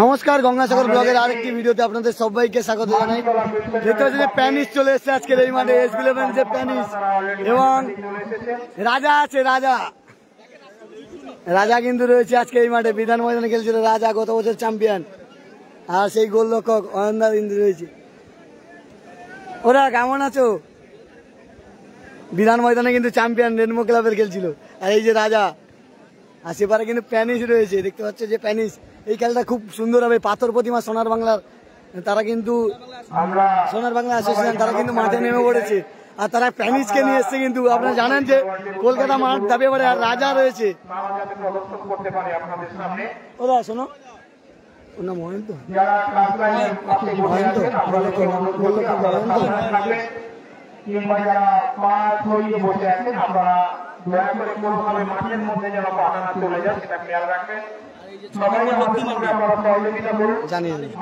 নমস্কার, গঙ্গাসাগর ব্লগের আরেকটি ভিডিওতে আপনাদের সবাইকে স্বাগত জানাই। দেখতে পাচ্ছেন যে প্যানিস চলে এসেছে আজকের এই মাঠে, এস11 যে প্যানিস এবং রাজা আছে। রাজা কিন্তু রয়েছে আজকে এই মাঠে। বিধান ময়দানে খেলছিল রাজা, গত বছর চ্যাম্পিয়ন। আর সেই গোলরক্ষক অয়নদা কিন্তু রয়েছে। ওরা কেমন আছো? বিধান ময়দানে কিন্তু চ্যাম্পিয়ন রেনবো ক্লাবের খেলছিল। আর এই যে রাজা, আর সেপারে কিন্তু প্যানিস রয়েছে। দেখতে পাচ্ছ যে প্যানিস, এই খেলাটা খুব সুন্দর হবে। পাথর প্রতিমা সোনার বাংলার, তারা কিন্তু সোনার বাংলা অ্যাসোসিয়েশন, তারা কিন্তু মাঠে নেমে পড়েছে। আর তারা প্যানিসকে নিয়ে এসছে। কিন্তু আপনারা জানেন যে কলকাতা মাঠ দাবিয়ে পড়ে, আর রাজা রয়েছে। ওরা শোনো, ওর নাম মহেন্ত।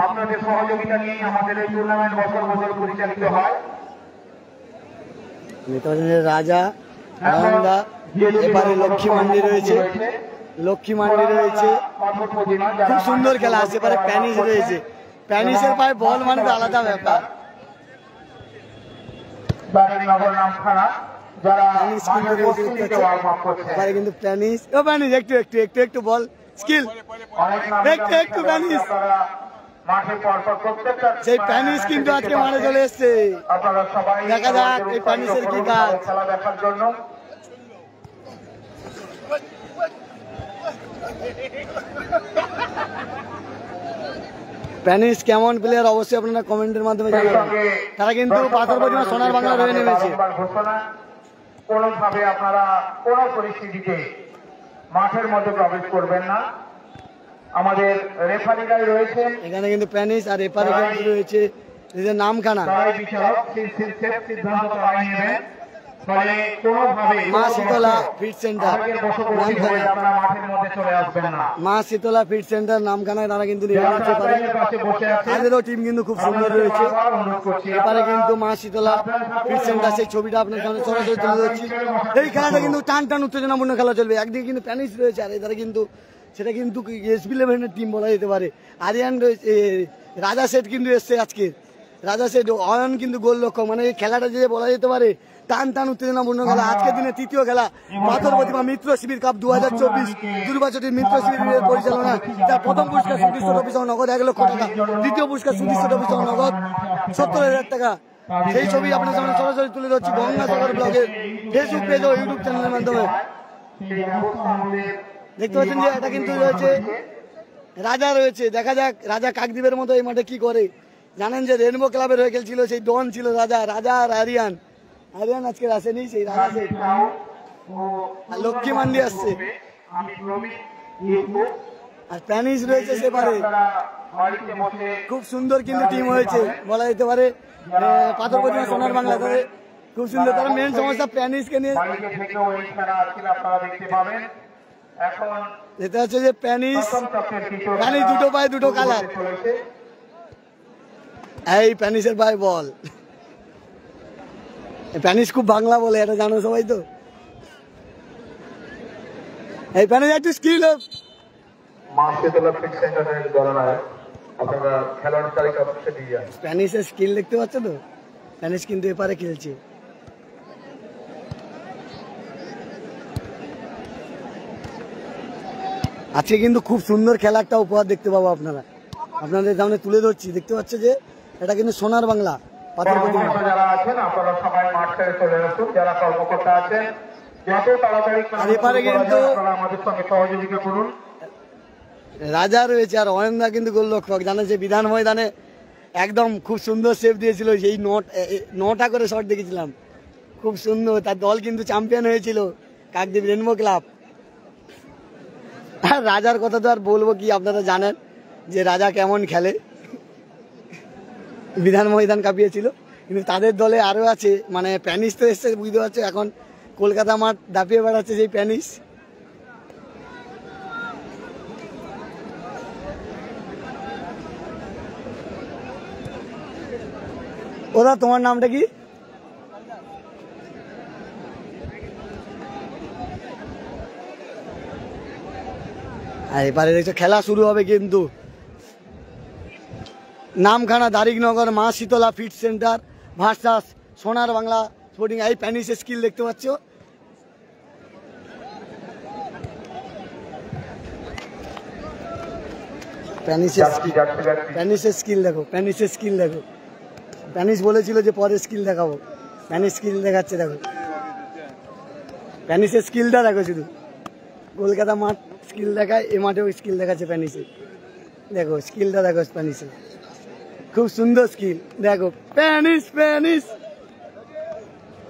আপনাদের সহযোগিতা নিয়ে আমাদের এই টুর্নামেন্ট বছর বছর পরিচালিত হয়। রাজা এবারে লক্ষ্মী মান্ডি রয়েছে, খুব সুন্দর খেলা আছে। এবারে প্যানিস রয়েছে, প্যানিসের পায়ে বল মানে তো আলাদা ব্যাপার। কিন্তু প্যানিস একটু বল স্কিল, একটু প্যানিস, সেই প্যানিস কিন্তু আজকে মাঠে চলে এসছে। দেখা যাক এই প্যানিসের কি কাজ। প্যানিস কেমন প্লেয়ার অবশ্যই আপনারা কমেন্টের মাধ্যমে জানাবেন। তারা কিন্তু পাথর প্রতিমা সোনার বাংলা হয়ে নেমেছে। কোনোভাবে আপনারা কোন পরিস্থিতিতে মাঠের মধ্যে প্রবেশ করবেন না। আমাদের রেফারিরাই রয়েছে এখানে কিন্তু প্যানিস, আর এপারে কিন্তু রয়েছে নিজের নামখানা। মা শীতলা ফিট সেন্টার, মা শীতলা ফিট সেন্টার নামখানায় তারা কিন্তু তাদেরও টিম কিন্তু খুব সুন্দর রয়েছে। এপারে কিন্তু মা শীতলা ফিট সেন্টার, সেই ছবিটা আপনার সামনে সরাসরি তুলে ধরছি। এই খেলাটা কিন্তু টান টান উত্তেজনাপূর্ণ খেলা চলবে। একদিকে কিন্তু প্যানিস রয়েছে, আর এদের কিন্তু সেটা কিন্তু এস11 টিম বলা যেতে পারে। আরিয়ান রয়েছে, রাজা সেট কিন্তু এসছে আজকে। রাজা সেট, অয়ন কিন্তু গোলরক্ষক। মানে এই খেলাটা যে বলা যেতে পারে টান টান উত্তেজনাপূর্ণ খেলা। আজকের দিনে তৃতীয় খেলা পাথর প্রতিমা মিত্র শিবির কাপ 2024 দুর্বাচটির মিত্র শিবিরের পরিচালনা। তার প্রথম পুরস্কার সুদৃশ্য ট্রফি সহ নগদ 1 লক্ষ টাকা, দ্বিতীয় পুরস্কার সুদৃশ্য ট্রফি সহ নগদ 70,000 টাকা। সেই ছবি আপনার সামনে সরাসরি তুলে ধরছি গঙ্গাসাগর ব্লগের ফেসবুক পেজ ও ইউটিউব চ্যানেলের মাধ্যমে। দেখতে পাচ্ছেন যে এটা কিন্তু রয়েছে রাজা রয়েছে। দেখা যাক রাজা কাকদ্বীপের মতো এই মাঠে কি করে। জানেন যে রেনবো ক্লাবের হয়ে খেলছিল, সেই ডন ছিল রাজা আর আরিয়ান আজকে আসেনি। সেই রাজা আর লক্ষ্মী মান্ডি আসছে, আর প্যানিস রয়েছে সেপারে। খুব সুন্দর কিন্তু টিম হয়েছে বলা যেতে পারে। পাথর প্রতিমা সোনার বাংলা করে খুব সুন্দর। তারা মেন সমস্যা প্যানিসকে নিয়ে যেটা হচ্ছে যে প্যানিস দুটো পায়ে দুটো কালার। এই প্যানিসের পায়ে বল, প্যানিস খুব বাংলা বলে, এটা জানো সবাই তো। এই প্যানিস একটু স্কিল, প্যানিসের স্কিল দেখতে পাচ্ছ তো। প্যানিস কিন্তু এপারে খেলছে। আজকে কিন্তু খুব সুন্দর খেলা একটা উপহার দেখতে পাবো আপনারা, আপনাদের সামনে তুলে ধরছি। দেখতে পাচ্ছে যে এটা কিন্তু সোনার বাংলা পাথর প্রতিমা। আর এপারে কিন্তু রাজা রয়েছে, আর অয়নদা কিন্তু গোলরক্ষক। জানেন যে বিধান ময়দানে একদম খুব সুন্দর সেভ দিয়েছিল, সেই 9টা করে শট দেখেছিলাম, খুব সুন্দর। তার দল কিন্তু চ্যাম্পিয়ন হয়েছিল কাকদ্বীপ রেনবো ক্লাব। আর রাজার কথা তো আর বলবো কি, আপনারা জানেন যে রাজা কেমন খেলে। বিধান ময়দান কাঁপিয়েছিল। কিন্তু তাদের দলে আরো আছে, মানে প্যানিস তো এসছে বুঝতে পারছো। এখন কলকাতা মাঠ দাপিয়ে বেড়াচ্ছে সেই প্যানিস। ওরা তোমার নামটা কি? আর এবারে দেখছো খেলা শুরু হবে কিন্তু নামখানা দারিকনগর মা Shitala fit centre versus Sonar Bangla sporting. এই প্যানিসের স্কিল দেখতে পাচ্ছ, প্যানিসের স্কিল দেখো, প্যানিসের স্কিল দেখো। প্যানিস বলেছিল যে পরে স্কিল দেখাবো, প্যানিস স্কিল দেখাচ্ছে দেখো, প্যানিসের স্কিলটা দেখো। শুধু কলকাতা মাঠ স্কিল দেখায়, এ মাঠেও স্কিল দেখাচ্ছে প্যানিসে। দেখো স্কিলটা দেখো প্যানিসে, খুব সুন্দর স্কিল দেখো। প্যানিস প্যানিস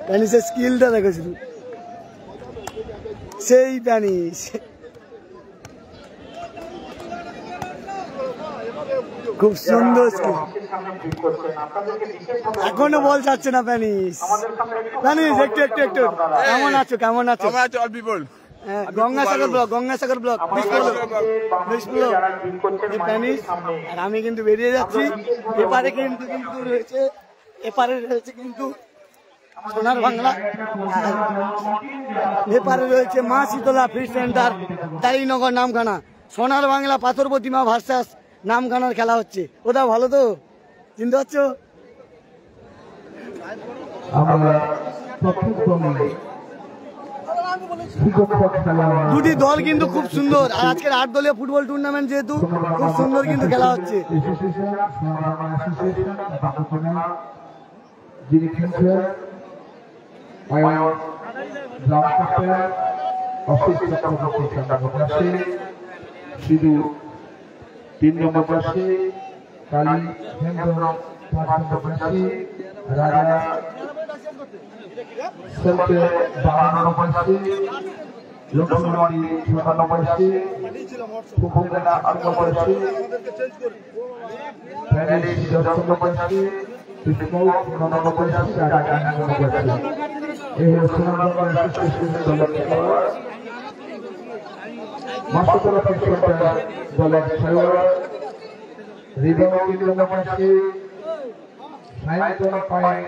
প্যানিসের স্কিলটা দেখো শুধু, সেই প্যানিস। খুব সুন্দর স্কিল, এখনো বল যাচ্ছে না প্যানিস। প্যানিস একটু একটু একটু কেমন আছো, কেমন আছো? গঙ্গাসাগর ব্লক, গঙ্গাসাগর ব্লক প্যানিস। আর আমি কিন্তু বেরিয়ে যাচ্ছি। এপারে কিন্তু কিন্তু রয়েছে, এপারে রয়েছে কিন্তু সোনার বাংলা, এপারে রয়েছে মা শীতলা ফিট সেন্টার দারিনগর নামখানা। সোনার বাংলা পাথর প্রতিমা ভার্সাস নামখানার খেলা হচ্ছে। ওটা ভালো তো, চিনতে পারছো? দুটি দল কিন্তু খুব সুন্দর। আর আজকের 8 দলীয় ফুটবল টুর্নামেন্ট যেহেতু খুব সুন্দর কিন্তু খেলা হচ্ছে। শুধু 3 নম্বর পাশে কালী হেন্দ্র 5 নম্বর পাশে রাজা সেলফে 52 নম্বর পাশে লক্ষ্মণী 56 নম্বর পাশে ফুফুকেনা 8 নম্বর পাশে প্যারিস 10 নম্বর পাশে পিসকৌ 9 নম্বর পাশে রাজা 9 নম্বর পাশে। এই হলো সোনারগাঁও অ্যাসোসিয়েশন দলের খেলোয়াড়। মাস্টারতলা ফিট সেন্টার দলের খেলোয়াড় রিবাউন্ড 3 নম্বর পাশে সাইনটন পায়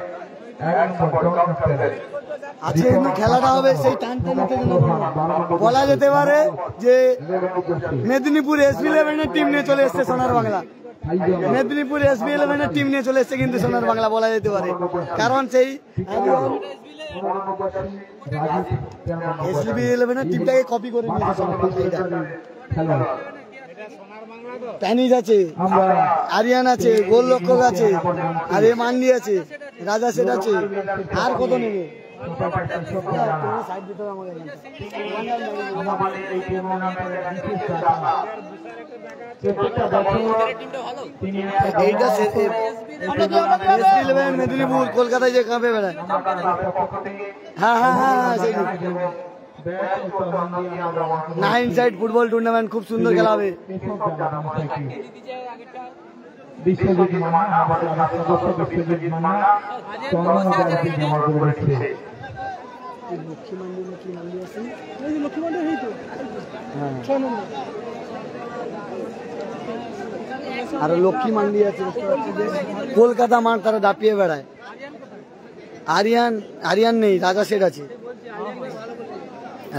1 নম্বর জন ক্যাপ্টেন। আজকে কিন্তু খেলাটা হবে সেই টানটানিতে, বলা যেতে পারে যে মেদিনীপুর SB11 এর টিম নিয়ে চলে এসছে সোনার বাংলা। মেদিনীপুর SB11 এর টিম নিয়ে চলে এসছে কিন্তু সোনার বাংলা, বলা যেতে পারে। কারণ সেই SB11 এর টিমটাকে কপি করে নিয়েছে সোনার বাংলা। প্যানিস আছে, আরিয়ান আছে, গোলরক্ষক আছে, আর এ মান্ডি আছে, রাজা সেট আছে, আর কত নেবে? মেদিনীপুর কলকাতায় যে কাঁপে বেড়ায়। হ্যাঁ হ্যাঁ হ্যাঁ, সেই 9 সাইড ফুটবল টুর্নামেন্ট খুব সুন্দর খেলা হবে। বিশ্বজিৎ মান্না আমাদের সদস্য বিশ্বজিৎ মান্না 54,000 জমা করেছে। আর লক্ষ্মী মান্ডি আছে, কলকাতা মাঠ তারা দাপিয়ে বেড়ায়। আরিয়ান, আরিয়ান নেই, রাজা সেট আছে,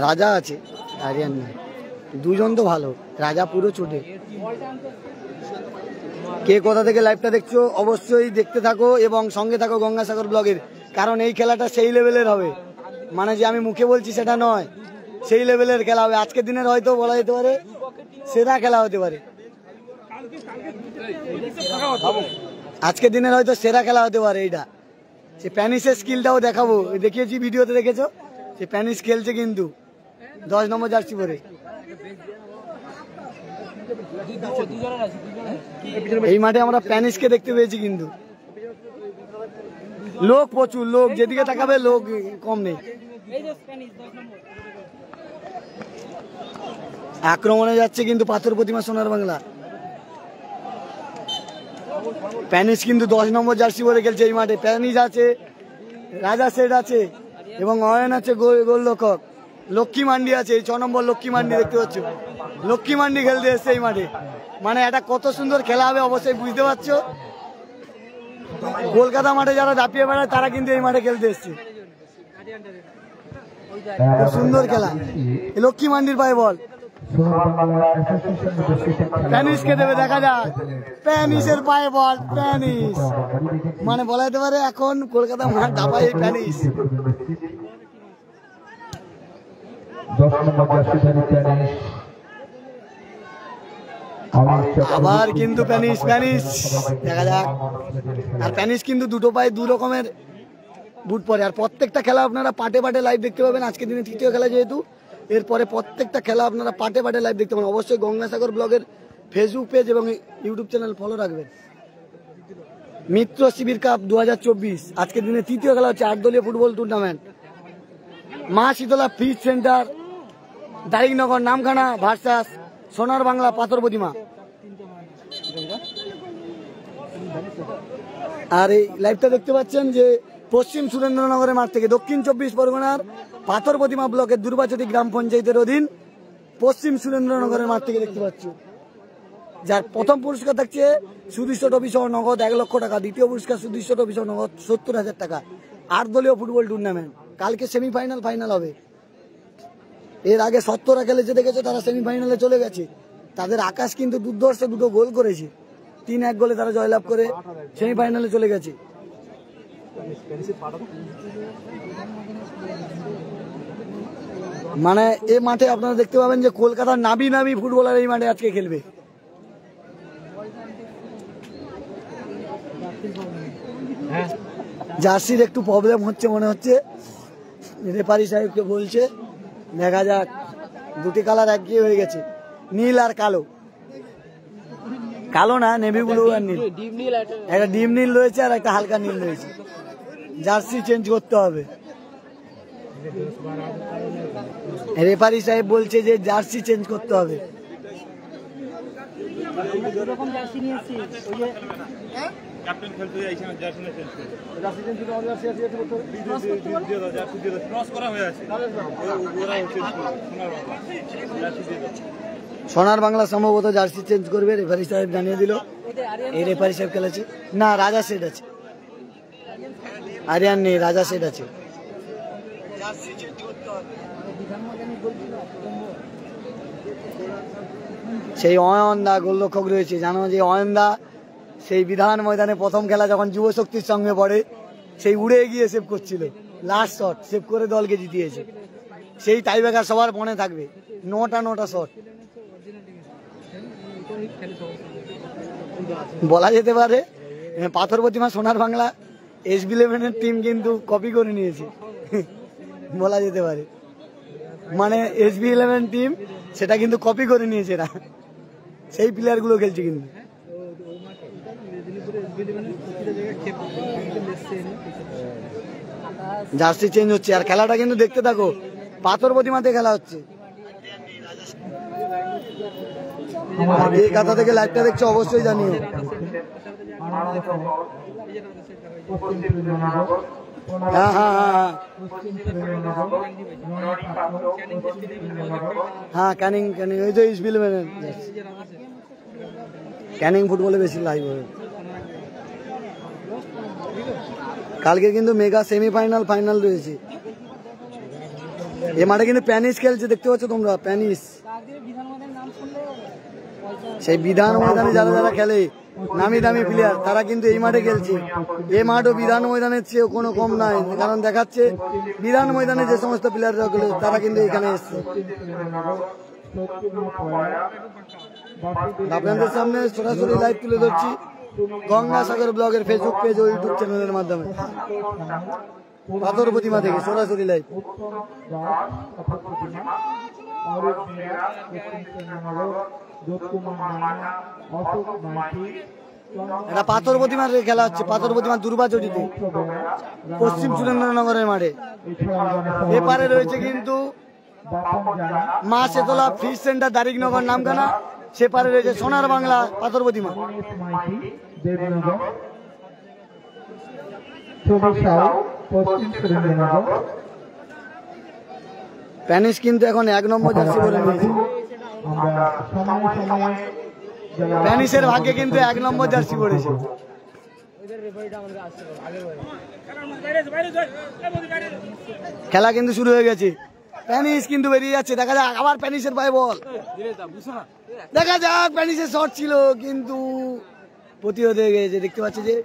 রাজা আছে, আরিয়ান নেই। দুজন তো ভালো, রাজা পুরো ছোটে। কে কোথা থেকে লাইভটা দেখছো অবশ্যই দেখতে থাকো এবং সঙ্গে থাকো গঙ্গাসাগর ব্লগের। কারণ এই খেলাটা সেই লেভেলের হবে, মানে যে আমি মুখে বলছি সেটা নয়, সেই লেভেলের খেলা হবে। আজকের দিনের হয়তো বলা যেতে পারে সেরা খেলা হতে পারে, আজকের দিনের হয়তো সেরা খেলা হতে পারে এইটা। সে প্যানিসের স্কিলটাও দেখাবো, দেখিয়েছি ভিডিওতে, দেখেছো? সে প্যানিস খেলছে কিন্তু 10 নম্বর জার্সি পরে। এই মাঠে আমরা প্যানিসকে দেখতে পেয়েছি, কিন্তু লোক প্রচুর, লোক যেদিকে তাকাবে লোক কম নেই। আক্রমণে যাচ্ছে কিন্তু পাথর প্রতিমা সোনার বাংলা। প্যানিস কিন্তু 10 নম্বর জার্সি পরে খেলছে এই মাঠে। প্যানিস আছে, রাজা সেট আছে এবং অয়ন আছে গোলরক্ষক। লক্ষ্মী মান্ডি আছে, এই 6 নম্বর লক্ষ্মী মান্ডি দেখতে পাচ্ছ। লক্ষ্মী মান্ডি খেলতে এসছে এই মাঠে, মানে এটা কত সুন্দর খেলা হবে অবশ্যই বুঝতে পারছো। কলকাতা মাঠে যারা দাপিয়ে বেড়ায় তারা কিন্তু এই মাঠে খেলতে এসছে। খুব সুন্দর খেলা, লক্ষ্মী মান্ডির পায়ে বল। সোনার বাংলা অ্যাসোসিয়েশন প্যানিসকে দেবে, দেখা যাক। প্যানিসের পায়ে বল, প্যানিস মানে বলা যেতে পারে এখন কলকাতা মাঠ ঢাপায় প্যানিস। 10 নম্বর জার্সিধারী প্যানিস আবার কিন্তু প্যানিস দেখা যাক। আর প্যানিস কিন্তু দুটো পায়ে দু রকমের বুট পরে। আর প্রত্যেকটা খেলা আপনারা পাটে পাটে লাইভ দেখতে পাবেন। আজকের দিনে তৃতীয় খেলা যেহেতু, এরপরে প্রত্যেকটা খেলা আপনারা পাটে পাটে লাইভ দেখতে পাবেন। অবশ্যই গঙ্গাসাগর ব্লগের ফেসবুক পেজ এবং ইউটিউব চ্যানেল ফলো রাখবেন। মিত্র শিবির কাপ 2024 আজকের দিনে তৃতীয় খেলা হচ্ছে 8 দলীয় ফুটবল টুর্নামেন্ট। মা Shitala fit centre Darikanagar Namkhana versus Sonar Bangla পাথর প্রতিমা। আর এই লাইভটা দেখতে পাচ্ছেন যে পশ্চিম সুরেন্দ্রনগরের মাঠ থেকে দক্ষিণ 24 পরগনার পাথর প্রতিমা ব্লকের দুর্বাচটি গ্রাম পঞ্চায়েতের অধীন পশ্চিম সুরেন্দ্রনগরের মাঠ থেকে দেখতে পাচ্ছি। যার প্রথম পুরস্কার থাকছে সুদৃশ্য ট্রফি সহ নগদ 1 লক্ষ টাকা, দ্বিতীয় পুরস্কার সুদৃশ্য ট্রফি সহ নগদ 70,000 টাকা। 8 দলীয় ফুটবল টুর্নামেন্ট, কালকে সেমিফাইনাল ফাইনাল হবে। এর আগে 70রা খেলেছে দেখেছে, তারা সেমিফাইনালে চলে গেছে। তাদের আকাশ কিন্তু দুর্ধর্ষ দুটো গোল করেছে, 3-1 গোলে তারা জয়লাভ করে সেমিফাইনালে চলে গেছে। মানে এই মাঠে আপনারা দেখতে পাবেন যে কলকাতার নামি নামি ফুটবলার এই মাঠে আজকে খেলবে। জার্সির একটু প্রবলেম হচ্ছে মনে হচ্ছে, রেফারি সাহেবকে বলছে, দেখা যাক। দুটি কালার একই হয়ে গেছে, নীল আর কালো। কালো না, নেভি ব্লু আর নীল। একটা ডিম নীল রয়েছে আর একটা হালকা নীল রয়েছে। জার্সি চেঞ্জ করতে হবে। রেফারি সাহেব বলছে যে জার্সি চেঞ্জ করতে হবে। সোনার বাংলা সম্ভবত জার্সি চেঞ্জ করবে, রেফারি সাহেব জানিয়ে দিল। এই রেফারি সাহেব খেলেছে না, রাজা সেট আছে, আরিয়ান নেই, রাজা সেট আছে। সেই অয়নদা গোলরক্ষক রয়েছে, জানো যে অয়নদা সেই বিধান ময়দানে প্রথম খেলা যখন যুব শক্তির সঙ্গে পড়ে, সেই উড়ে গিয়ে সেভ করছিল, লাস্ট শট সেভ করে দলকে জিতিয়েছে। সেই টাইব্রেকার সবার মনে থাকবে, 9টা শট। বলা যেতে পারে পাথর প্রতিমা সোনার বাংলা SB11 টিম কিন্তু কপি করে নিয়েছে, বলা যেতে পারে। মানে SB11 টিম সেটা কিন্তু কপি করে নিয়েছে না, সেই প্লেয়ার গুলো খেলছে কিন্তু। জার্সি চেঞ্জ হচ্ছে আর খেলাটা কিন্তু দেখতে থাকো, পাথর প্রতিমাতে খেলা হচ্ছে। এই কথা থেকে লাইভটা দেখছো অবশ্যই জানিও। হ্যাঁ হ্যাঁ হ্যাঁ হ্যাঁ, ক্যানিং ওই তো SB11 ক্যানিং ফুটবলে বেশি লাইভ হবে। কালকে কিন্তু মেগা সেমিফাইনাল ফাইনাল রয়েছে। এ মাঠে কিন্তু প্যানিস খেলছে, দেখতে পাচ্ছ তোমরা, প্যানিস। সেই বিধান ময়দানে যারা যারা খেলে নামি দামি প্লেয়ার, তারা কিন্তু এই মাঠে খেলছে। এই মাঠও বিধান ময়দানের চেয়ে কোনো কম নয়, কারণ দেখাচ্ছে বিধান ময়দানে যে সমস্ত প্লেয়াররা খেলে তারা কিন্তু এখানে এসছে। আপনাদের সামনে সরাসরি লাইভ তুলে ধরছি গঙ্গাসাগর ব্লগের ফেসবুক পেজ ও ইউটিউব চ্যানেলের মাধ্যমে। পাথর প্রতিমা থেকে সরাসরি লাইভ। এটা পাথর প্রতিমার খেলা হচ্ছে, পাথর প্রতিমা দুর্বাচটিতে পশ্চিম সুরেন্দ্রনগরের মাঠে। এপারে রয়েছে কিন্তু মা শীতলা ফিশ সেন্টার দারিকনগর নামখানা, সেপারে রয়েছে সোনার বাংলা পাথর প্রতিমা। প্যানিস কিন্তু এখন 1 নম্বর জার্সি করে নিয়েছে। প্যানিসের ভাগ্যে কিন্তু 1 নম্বর জার্সি পড়েছে। খেলা কিন্তু শুরু হয়ে গেছে, প্যানিস কিন্তু বেরিয়ে যাচ্ছে, দেখা যাক আবার প্যানিসের পায়ে বল, দেখা যাক প্যানিসের শট ছিল কিন্তু প্রতিহত হয়ে গেছে। দেখতে পাচ্ছি যে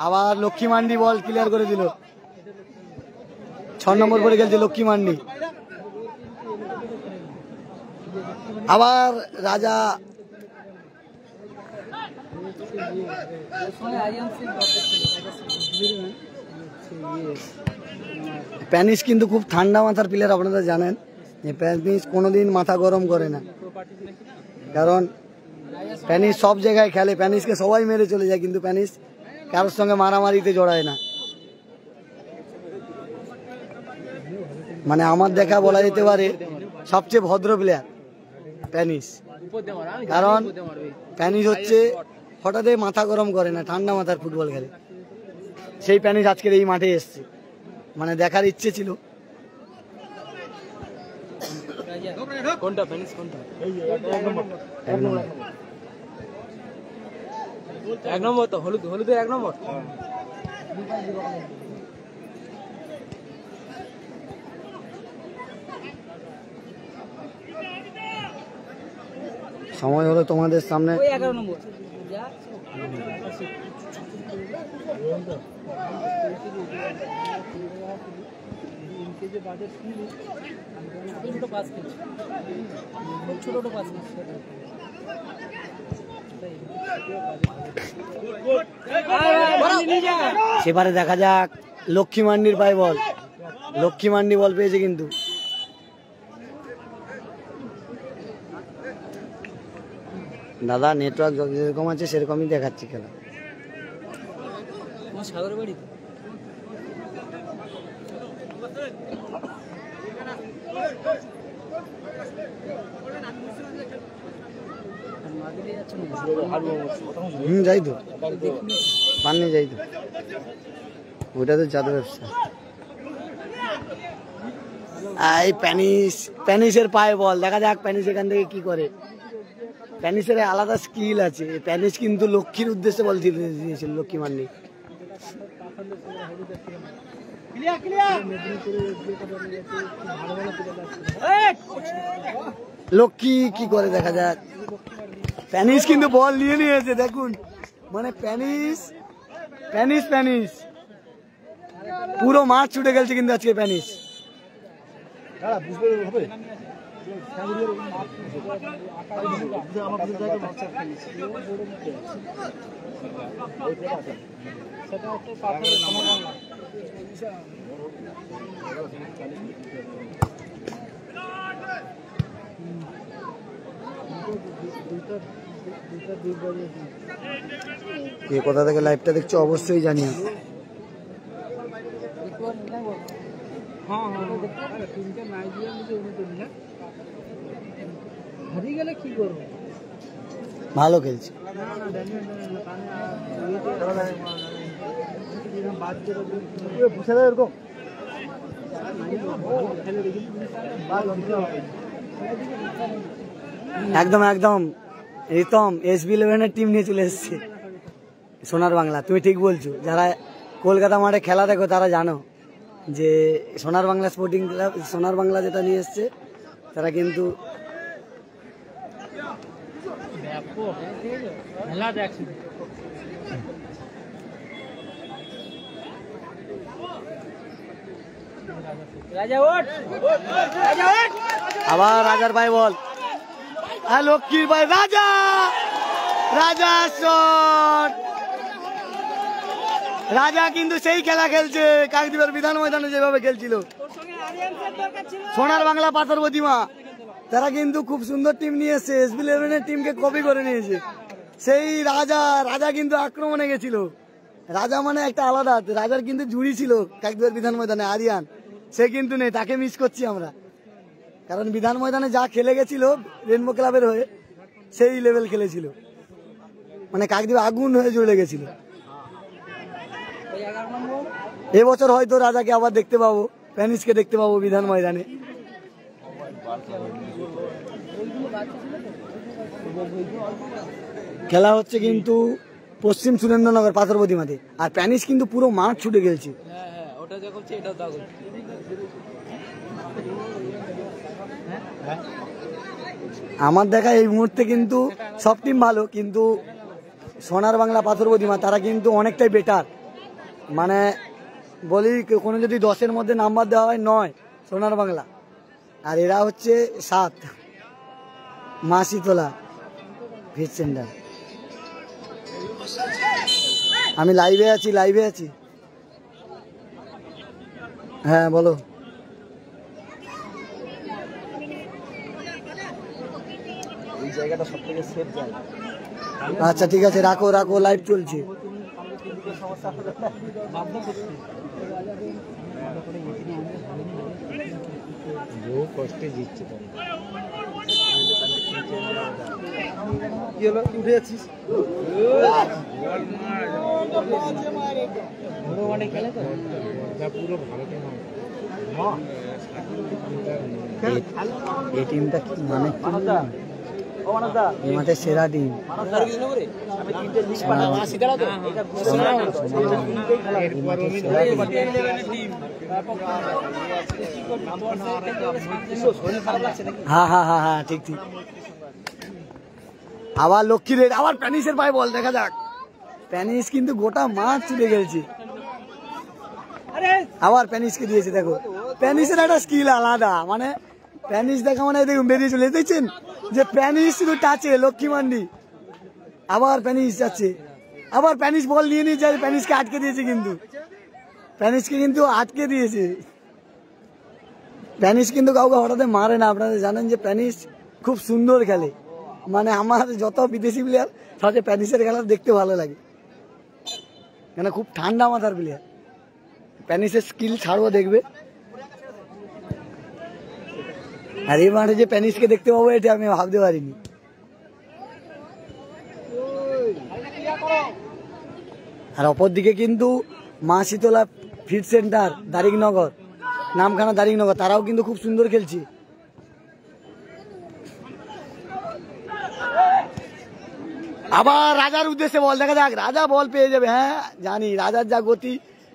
আবার লক্ষ্মী মান্ডি বল ক্লিয়ার করে দিল, 6 নম্বর পরে খেলছে লক্ষ্মী মান্ডি। আবার রাজা প্যানিস কিন্তু খুব ঠান্ডা মাথার প্লেয়ার, আপনারা জানেন যে প্যানিস কোনোদিন মাথা গরম করে না, কারণ প্যানিস সব জায়গায় খেলে, প্যানিসকে সবাই মেরে চলে যায় কিন্তু প্যানিস কারোর সঙ্গে মারামারিতে জড়ায় না। মানে আমার দেখা বলা যেতে পারে সবচেয়ে ভদ্র প্লেয়ার প্যানিস, কারণ প্যানিস হচ্ছে হঠাৎ মাথা গরম করে না, ঠান্ডা মাথার ফুটবল খেলে। সেই প্যানিস আজকের এই মাঠে এসছে, মানে দেখার ইচ্ছে ছিল। কোনটা প্যানিস কোনটা? এক নম্বর তো হলুদ, হলুদে 1 নম্বর। সময় হলো তোমাদের সামনে 11 নম্বর। সেবারে দেখা যাক লক্ষ্মী মান্ডির পায়ে বল, লক্ষ্মী মান্ডি বল পেয়েছে কিন্তু দাদা নেটওয়ার্ক যেরকম আছে সেরকমই দেখাচ্ছি খেলা। সাগর বাড়ি যাই তো পাননি, যাই তো ওটা তো জাদু ব্যবসা। এই প্যানিসের পায়ে বল, দেখা যাক প্যানিস এখান থেকে কি করে। প্যানিসের আলাদা স্কিল আছে, প্যানিস কিন্তু লক্ষ্মীর উদ্দেশ্যে বল দিয়েছিল লক্ষ্মী মান্ডি। লক্ষ্মী কি করে দেখা যাক, প্যানিস কিন্তু বল নিয়ে নিয়েছে দেখুন, মানে প্যানিস পুরো মাঠ ছুটে গেছে কিন্তু আজকে প্যানিস। কে কোথা থেকে লাইভটা দেখছো অবশ্যই জানিও। ভালো খেলছে, একদম একদম রিতম SB11 টিম নিয়ে চলে এসছে সোনার বাংলা। তুমি ঠিক বলছো, যারা কলকাতা মাঠে খেলা দেখো তারা জানো যে সোনার বাংলা স্পোর্টিং ক্লাব, সোনার বাংলা যেটা নিয়ে এসছে তারা কিন্তু আবার রাজার ভাই বল, লক্ষ্মীর ভাই রাজা শট। রাজা কিন্তু সেই খেলা খেলছে কাকদ্বীপের বিধান ময়দানে যেভাবে খেলছিল সোনার বাংলা পাথর প্রতিমা, তারা কিন্তু খুব সুন্দর টিম নিয়ে এসছে, SB11 টিমকে কপি করে নিয়েছে। সেই রাজা কিন্তু আক্রমণে গেছিল, রাজা মানে একটা আলাদা, রাজার কিন্তু জুড়ি ছিল কাকদ্বীপের বিধান ময়দানে আরিয়ান, সে কিন্তু নেই, তাকে মিস করছি আমরা, কারণ বিধান ময়দানে যা খেলে গেছিল রেনবো ক্লাবের হয়ে সেই লেভেল খেলেছিল, মানে কাকদ্বীপ আগুন হয়ে জ্বলে গেছিল। এবছর হয়তো রাজাকে আবার দেখতে পাবো, প্যানিসকে দেখতে পাবো বিধান ময়দানে। খেলা হচ্ছে কিন্তু পশ্চিম সুরেন্দ্রনগর পাথর প্রতিমাতে, আর প্যানিস কিন্তু পুরো মাঠ ছুটে গেছে। ওটা যখন এটাও আমার দেখা এই মুহূর্তে কিন্তু সব টিম ভালো, কিন্তু সোনার বাংলা পাথর প্রতিমা তারা কিন্তু অনেকটাই বেটার। মানে বলি কোনো যদি 10-এর মধ্যে নাম্বার দেওয়া হয় 9 সোনার বাংলা, আর এরা হচ্ছে 7 মা শীতলা ফিট সেন্টার। আমি লাইভে আছি। হ্যাঁ বলো। এই জায়গাটা সব থেকে সেফ জায়গা। আচ্ছা ঠিক আছে, রাখো লাইভ চলছে। কষ্টে জিতছে কি হলো, উঠে যাচ্ছিস? খেলে তো পুরো এই টিমটা কি মানে এই মাঠের সেরা টিম। হ্যাঁ ঠিক। আবার লক্ষ্মীর আবার প্যানিসের পায়ে বল, দেখা যাক। প্যানিস কিন্তু গোটা মাঠ ছুটে গেছে। আবার প্যানিসকে দিয়েছে, দেখো প্যানিসের একটা স্কিল আলাদা। মানে প্যানিস দেখা মানে দেখুন বেরিয়ে চলে দেখছেন যে প্যানিস শুধু টাচে লক্ষ্মী মান্ডি। আবার প্যানিস যাচ্ছে, আবার প্যানিস বল নিয়ে যায়, প্যানিসকে আটকে দিয়েছে। কিন্তু প্যানিসকে কিন্তু আটকে দিয়েছে। প্যানিস কিন্তু কাউকে হঠাৎ মারে না। আপনারা জানেন যে প্যানিস খুব সুন্দর খেলে। মানে আমার যত বিদেশি প্লেয়ার সবচেয়ে প্যানিসের খেলা দেখতে ভালো লাগে, কেন খুব ঠান্ডা মাথার প্লেয়ার। প্যানিসের স্কিল ছাড়বো দেখবে। আর এই মাঠে যে প্যানিসকে দেখতে পাবো এটা আমি ভাবতে পারিনি। আর অপরদিকে কিন্তু মা শীতলা ফিট সেন্টার দারিকনগর, নামখানা দারিকনগর, তারাও কিন্তু খুব সুন্দর খেলছে। আবার রাজার উদ্দেশ্যে বল, দেখা যাক রাজা বল পেয়ে যাবে। হ্যাঁ জানি রাজার যা গতি,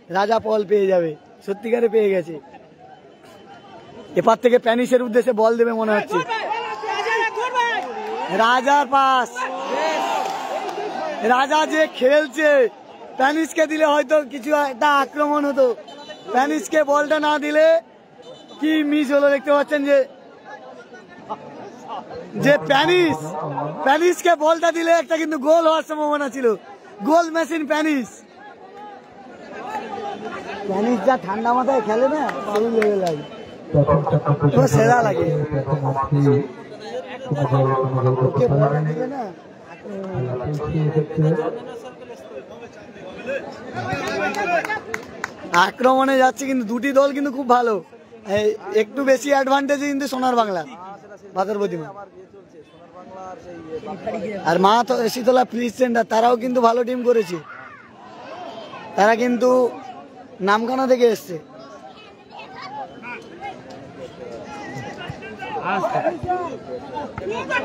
রাজা বল পেয়ে যাবে, সত্যিকারে পেয়ে গেছে। এপার থেকে প্যানিসের উদ্দেশ্যে বল দেবে মনে হচ্ছে। রাজার পাস, রাজা যে খেলছে, প্যানিসকে দিলে হয়তো কিছু একটা আক্রমণ হতো। প্যানিসকে বলটা না দিলে কি মিস হলো দেখতে পাচ্ছেন যে প্যানিসকে বলটা দিলে একটা কিন্তু গোল হওয়ার সম্ভাবনা ছিল। গোল মেশিন প্যানিস যা ঠান্ডা মাথায় খেলে না, দারুণ লেগে লাগে, সেরা লাগে। আক্রমণে যাচ্ছে কিন্তু দুটি দল কিন্তু খুব ভালো। একটু বেশি অ্যাডভান্টেজ কিন্তু সোনার বাংলা পাথর প্রতিমা। আর মা শীতলা ফিট সেন্টার তারাও কিন্তু ভালো টিম করেছে। তারা কিন্তু নামখানা থেকে এসছে।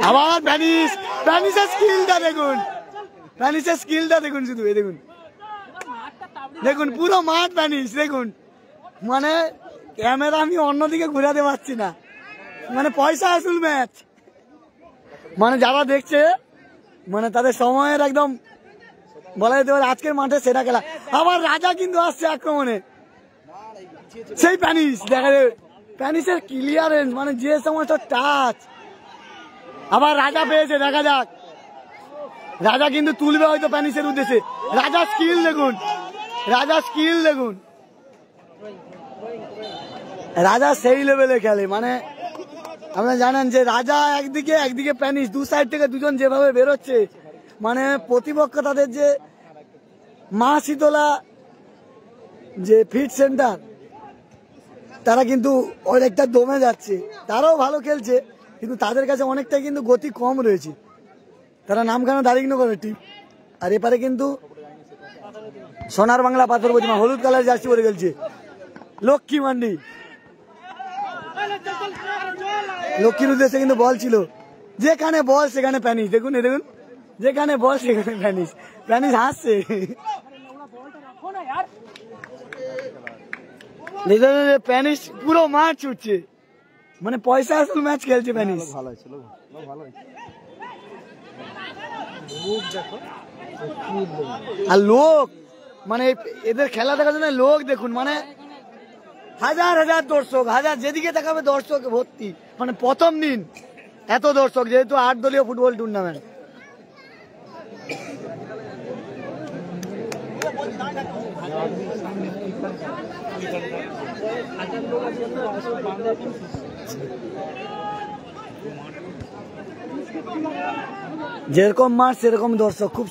আবার প্যানিসের স্কিলটা দেখুন, শুধু দেখুন পুরো মাঠ প্যানিস দেখুন। মানে ক্যামেরা আমি অন্যদিকে ঘুরাতে পারছি না, মানে পয়সা আসল ম্যাচ। মানে যারা দেখছে মানে তাদের সময়ের একদম বলা যেতে পারে আজকের মাঠে সেরা খেলা। আবার রাজা কিন্তু আসছে আক্রমণে, সেই প্যানিস দেখা যাবে, প্যানিসের ক্লিয়ারেন্স মানে যে সমস্ত টাচ। আবার রাজা পেয়েছে, দেখা যাক রাজা কিন্তু তুলবে হয়তো প্যানিসের উদ্দেশ্যে। রাজা স্কিল দেখুন, রাজা সেই লেভেলে খেলে। মানে আপনারা জানেন যে রাজা একদিকে প্যানিস, দু সাইড থেকে দুজন যেভাবে বেরোচ্ছে, মানে প্রতিপক্ষ তাদের যে মা শীতলা যে ফিট সেন্টার তারা কিন্তু অনেকটা দমে যাচ্ছে। তারাও ভালো খেলছে কিন্তু তাদের কাছে অনেকটাই কিন্তু গতি কম রয়েছে। তারা নামখানা দারিকনগরের টিম। আর এপারে কিন্তু সোনার বাংলা পাথর প্রতিমা হলুদ কালার জার্সি পরে খেলছে লক্ষ্মী মান্ডি। লক্ষ্মীর উদ্দেশ্যে কিন্তু বল ছিল, যেখানে বল সেখানে প্যানিস। দেখুন যেখানে বল সেখানে প্যানিস হাসছে। প্যানিস পুরো মাঠ ছুটছে, মানে পয়সা আসল ম্যাচ খেলছে প্যানিস। ভালো হয়েছিল, ভালো হয়েছে। লোক দেখো আর লোক মানে এদের খেলা দেখার জন্য লোক দেখুন, মানে হাজার হাজার দর্শক, হাজার যেদিকে দেখাবে দর্শক ভর্তি। মানে প্রথম দিন এত দর্শক, যেহেতু 8 দলীয় ফুটবল টুর্নামেন্ট। যেরকম মাঠ সেরকম দর্শক। খুব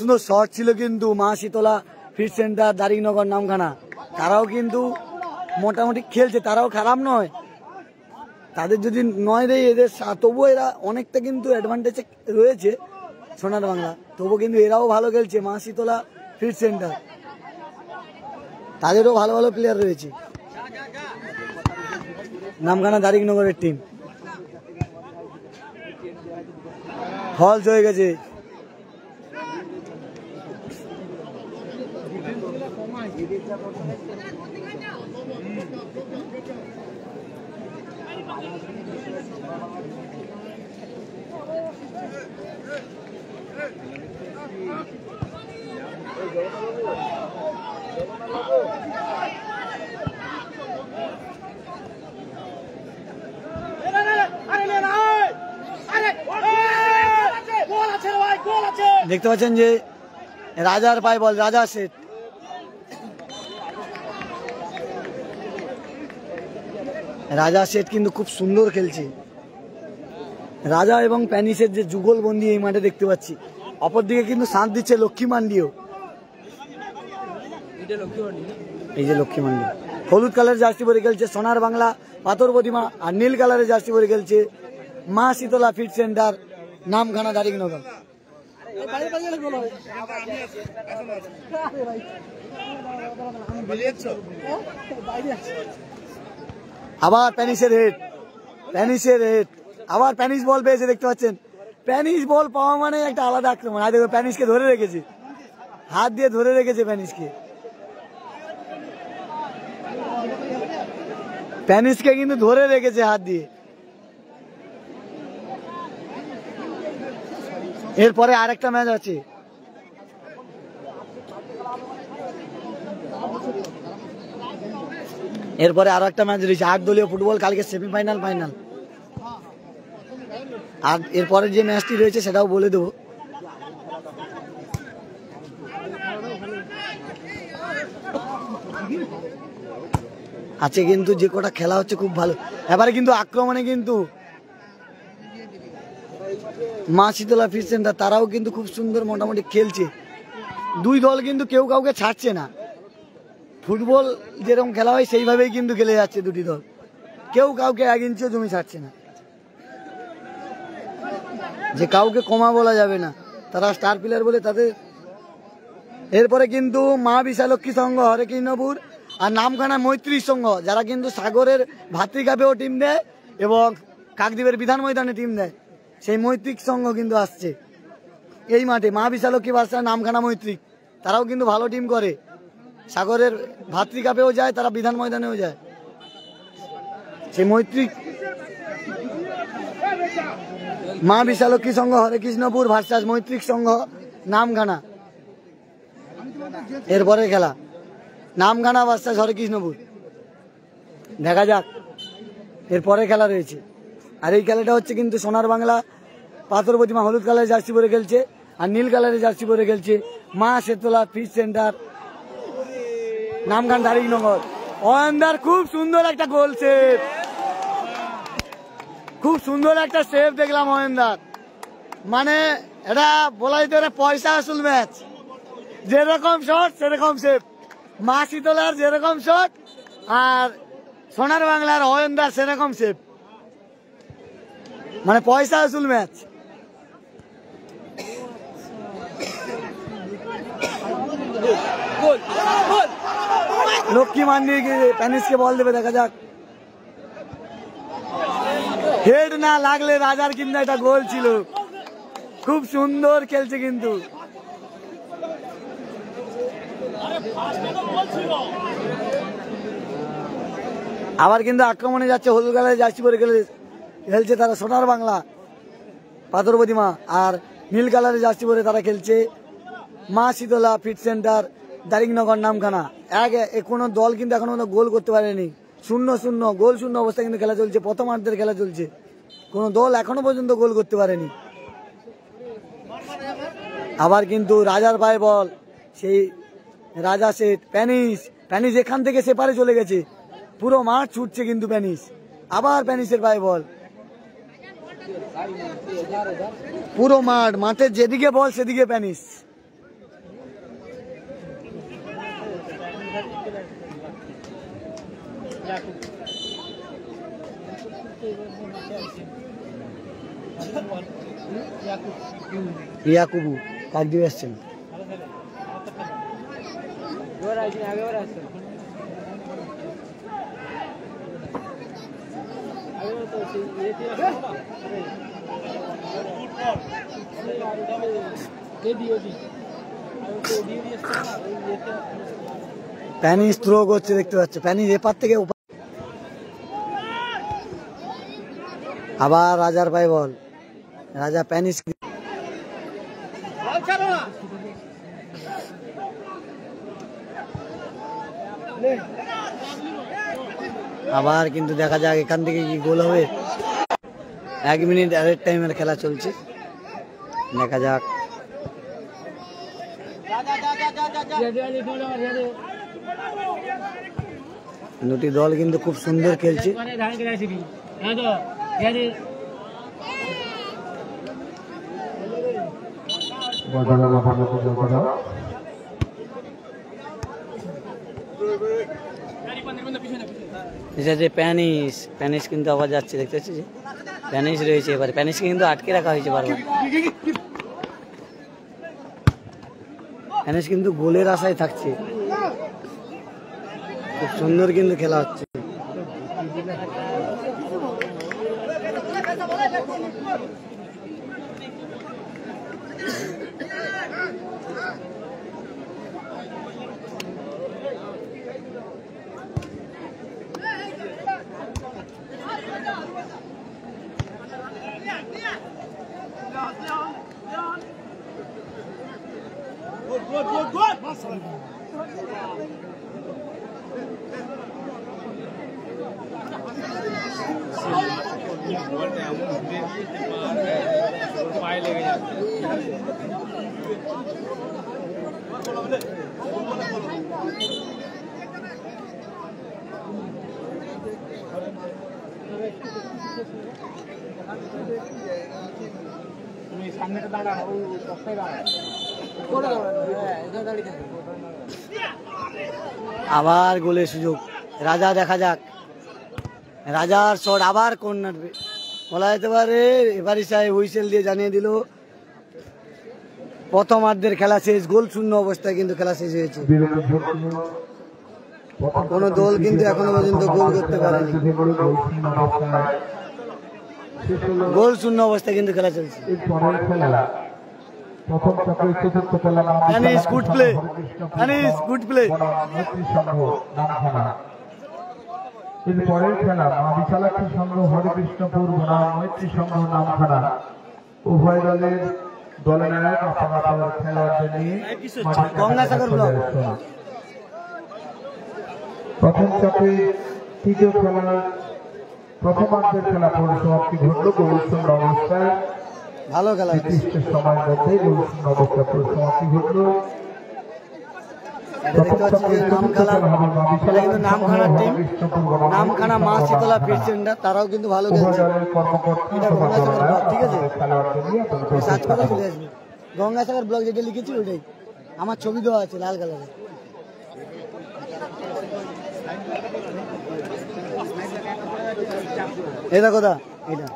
সুন্দর শট ছিল কিন্তু মা শীতলা ফিট সেন্টার, দারিনগর, নামখানা, তারাও কিন্তু মোটামুটি খেলছে, তারাও খারাপ নয়। তাদের যদি নয় রে এদের, তবুও এরা অনেকটা কিন্তু অ্যাডভান্টেজে রয়েছে সোনার বাংলা, তবুও কিন্তু এরাও ভালো খেলছে। মা শীতলা ফিট সেন্টার, তাদেরও ভালো ভালো প্লেয়ার রয়েছে। নামখানা দারিনগরের টিম ফলস হয়ে গেছে। দেখতে পাচ্ছেন যে রাজার পায় বল, রাজা শেঠ। রাজা শেঠ কিন্তু খুব সুন্দর খেলছে। রাজা এবং প্যানিসের যে যুগলবন্দি এই মাঠে দেখতে পাচ্ছি। অপরদিকে কিন্তু সাঁত দিচ্ছে লক্ষ্মী মান্ডিও। এই যে লক্ষ্মী মান্ডি হলুদ কালারের জার্সি পরে খেলছে সোনার বাংলা পাথর প্রতিমা, আর নীল কালারের জার্সি পরে খেলছে মা শীতলা ফিট সেন্টার, নামখানা দারিনগর। আবার প্যানিসের হেড, আবার প্যানিস বল পেয়েছে। দেখতে পাচ্ছেন প্যানিস বল পাওয়া মানে একটা আলাদা আক্রমণ। আর দেখো প্যানিসকে ধরে রেখেছে, হাত দিয়ে ধরে রেখেছে প্যানিসকে কিন্তু ধরে রেখেছে হাত দিয়ে। এরপরে আরেকটা ম্যাচ আছে, এরপরে আরো একটা ম্যাচ রয়েছে 8 দলীয় ফুটবল, কালকে সেমিফাইনাল, ফাইনাল। আর এরপরে যে ম্যাচটি রয়েছে সেটাও বলে দেবো। আছে কিন্তু যে কটা খেলা হচ্ছে খুব ভালো। এবারে কিন্তু আক্রমণে কিন্তু মা শীতলা ফিট সেন্টার, তারাও কিন্তু খুব সুন্দর মোটামুটি খেলছে। দুই দল কিন্তু কেউ কাউকে ছাড়ছে না। ফুটবল যেরকম খেলা হয় সেইভাবেই কিন্তু খেলে যাচ্ছে দুটি দল, কেউ কাউকে 1 ইঞ্চিও জমি ছাড়ছে না, যে কাউকে কমা বলা যাবে না, তারা স্টার প্লেয়ার বলে তাদের। এরপরে কিন্তু মা বিশালক্ষী সংঘ হরেকৃষ্ণপুর আর নামখানা মৈত্রী সংঘ, যারা কিন্তু সাগরের ভাতৃকাপেও টিম দেয় এবং কাকদ্বীপের বিধান ময়দানে টিম দেয়, সেই মৈত্রিক সংঘ কিন্তু আসছে এই মাঠে। মা বিশালক্ষী ভার্সেস নামখানা মৈত্রিক, তারাও কিন্তু ভালো টিম করে, সাগরের ভাতৃকাপেও যায়, তারা বিধান ময়দানেও যায়। সেই মৈত্রিক মা বিশালক্ষী সংঘ হরেকৃষ্ণপুর ভার্সেস মৈত্রিক সংঘ নামখানা। এরপরে খেলা নামখানা ভার্সেস হরেকৃষ্ণপুর, দেখা যাক এরপরে খেলা রয়েছে। আর এই খেলাটা হচ্ছে কিন্তু সোনার বাংলা পাথর প্রতিমা হলুদ কালারের জার্সি পরে খেলছে, আর নীল কালারের জার্সি পরে খেলছে মা শীতলা ফিট সেন্টার, নামখানা দারিনগর। অয়নদার খুব সুন্দর একটা গোল সেভ, খুব সুন্দর একটা সেভ দেখলাম অয়নদার। মানে এটা বলা যেতে পারে পয়সা আসল ম্যাচ, যেরকম শট সেরকম সেভ। মা শীতলার যেরকম শট আর সোনার বাংলার অয়নদার সেরকম সেভ, মানে পয়সা আসল ম্যাচ। লক্ষ্মী মান্ডি প্যানিসকে বল দেবে, দেখা যাক। হেড না লাগলে রাজার কিন্তু একটা গোল ছিল, খুব সুন্দর খেলছে কিন্তু। আবার কিন্তু আক্রমণে যাচ্ছে হলুদ কালারের জার্সি পরে খেলছে তারা সোনার বাংলা পাথর প্রতিমা, আর নীল কালারের জার্সি পরে তারা খেলছে মা শীতলা ফিট সেন্টার দারিংনগর নামখানা। কোনো দল কিন্তু এখনো গোল করতে পারেনি, 0-0 গোল শূন্য অবস্থায় কিন্তু খেলা চলছে, প্রথমার্ধের খেলা চলছে, কোনো দল এখনো পর্যন্ত গোল করতে পারেনি। আবার কিন্তু রাজার পায়ে বল, সেই রাজা সেট প্যানিস এখান থেকে সেপারে চলে গেছে, পুরো মাঠ ছুটছে কিন্তু প্যানিস, আবার প্যানিসের পায়ে বল, পুরো মাঠের যেদিকে বল সেদিকে প্যানিস। ইয়াকুবু কাক দিয়ে আসছেন। প্যানিস থ্রো করছে, দেখতে পাচ্ছে প্যানিস এপার থেকে আবার রাজার পায়ে বল, রাজা প্যানিস আবার কিন্তু দেখা যাক এখান থেকে কি গোল হবে। 1 মিনিট অ্যাডেড টাইমের খেলা চলছে, দেখা যাক। দুটি দল কিন্তু খুব সুন্দর খেলছে। প্যানিস কিন্তু আবার যাচ্ছে, দেখতে পাচ্ছি যে প্যানিস রয়েছে, এবার প্যানিসকে কিন্তু আটকে রাখা হয়েছে বারবার। প্যানিস কিন্তু গোলের আশায় থাকছে, খুব সুন্দর কিন্তু খেলা হচ্ছে। আবার গোলের সুযোগ, রাজা, দেখা যাক রাজার শট, আবার কর্নার বলা যেতে পারে। এবারই সাহেব হুইসেল দিয়ে জানিয়ে দিল প্রথমার্ধের খেলা শেষ, গোল শূন্য অবস্থায় কিন্তু খেলা শেষ হয়েছে। কোনো দল কিন্তু এখনো পর্যন্ত গোল করতে পারেনি, গোল শূন্য অবস্থায় কিন্তু খেলা চলছে। পরের খেলা মা বিশালাক্ষী সংঘ হরিকৃষ্ণপুর বনাম মৈত্রী সংঘ নামখানা। উভয় দলের দলনায়ক খেলোয়াড়দের নিয়ে প্রথম চাপে তৃতীয় খেলার প্রথমার্ধের খেলা পরিসমাপ্তি ঘটল গোলশূন্য অবস্থায়। ভালো খেলা, নির্দিষ্ট সময়ের মধ্যে গোলশূন্য অবস্থায় পরিসমাপ্তি ঘটল। নামখানা মা শীতলা ফিট সেন্টার, তারাও কিন্তু ভালো খেলছে। ঠিক আছে, সার্চ করে চলে আসবে গঙ্গাসাগর ব্লগ, যেটা লিখেছি ওইটাই, আমার ছবি দেওয়া আছে লাল কালারে। এটা কোথা, এটা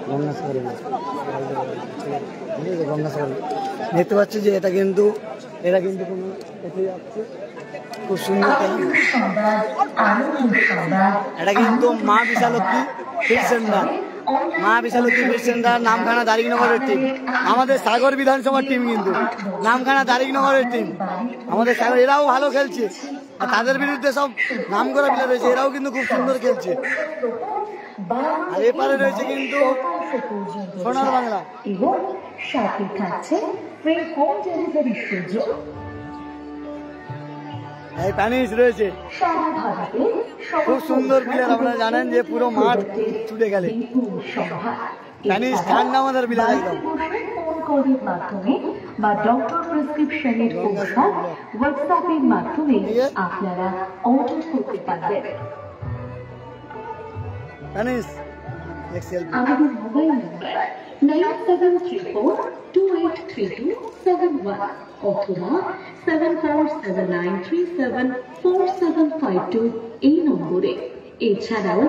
গঙ্গাসাগর, গঙ্গাসাগর দেখতে পাচ্ছি যে এটা কিন্তু কোনো এতে যাচ্ছে, খুব সুন্দর। এটা কিন্তু মা বিশালক্ষী ফিট সেন্টার, মা বিশালক্ষী ফিট সেন্টার, নামখানা দারিকনগরের টিম, আমাদের সাগর বিধানসভার টিম, কিন্তু নামখানা দারিকনগরের টিম আমাদের সাগর, এরাও ভালো খেলছে। আর তাদের বিরুদ্ধে সব নাম করা প্লেয়ার রয়েছে, এরাও কিন্তু খুব সুন্দর খেলছে। আর এপারে রয়েছে কিন্তু সোনার বাংলা, এবং সাথে থাকছে ফ্রি হোম ডেলিভারি সুযোগ। এই প্যানিস রয়েছে, সারা ভারতে খুব সুন্দর প্লেয়ার। আপনারা জানেন যে পুরো মাঠ ছুটে গেলে প্যানিস ঠান্ডা আমাদের প্লেয়ার একদম। ফোন কলের মাধ্যমে বা ডক্টর প্রেসক্রিপশনের অনুসার হোয়াটসঅ্যাপের মাধ্যমে আপনারা অর্ডার করতে পারবেন। প্যানিস এক্সেল আমাদের মোবাইল নাম্বার 9734283271 অথবা 7479374752 এই নম্বরে। এছাড়াও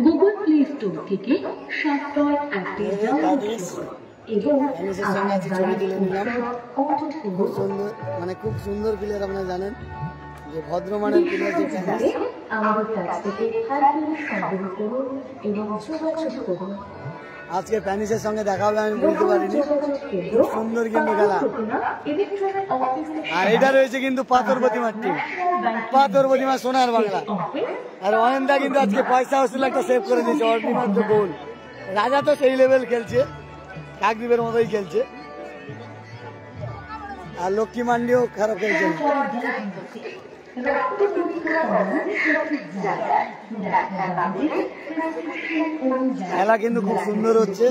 গুগল প্লে স্টোর থেকে সফটওয়্যার অ্যাপটি ডাউনলোড করুন এবং আপনার খুব সুন্দর, মানে খুব সুন্দর প্লেয়ার। আপনারা জানেন যে ভদ্রমানের প্লেয়ার যে প্যানিস, আমাদের কাছ থেকে হারগুলো সংগ্রহ করুন এবং যোগাযোগ করুন। আজকে প্যানিসের সঙ্গে দেখা হবে আমি বলতে পারিনি, খুব সুন্দর কিন্তু খেলা। আর এটা রয়েছে কিন্তু পাথর প্রতিমার টিম, পাথর প্রতিমা সোনার বাংলা। আর অয়নদা কিন্তু আজকে পয়সা ওসুল একটা সেভ করে দিয়েছে, অর্ডিমাত্র গোল। রাজা তো সেই লেভেল খেলছে, কাকদ্বীপের মতোই খেলছে। আর লক্ষ্মী মান্ডিও খারাপ খেলছে না। খেলা কিন্তু খুব সুন্দর হচ্ছে।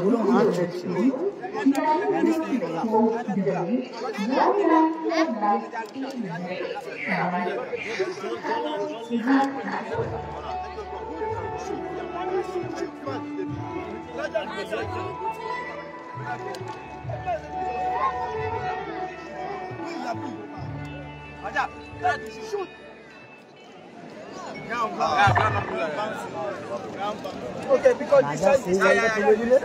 পুরো মাঠ চলছে। রাজা সেই জায়গা তুলে দিলে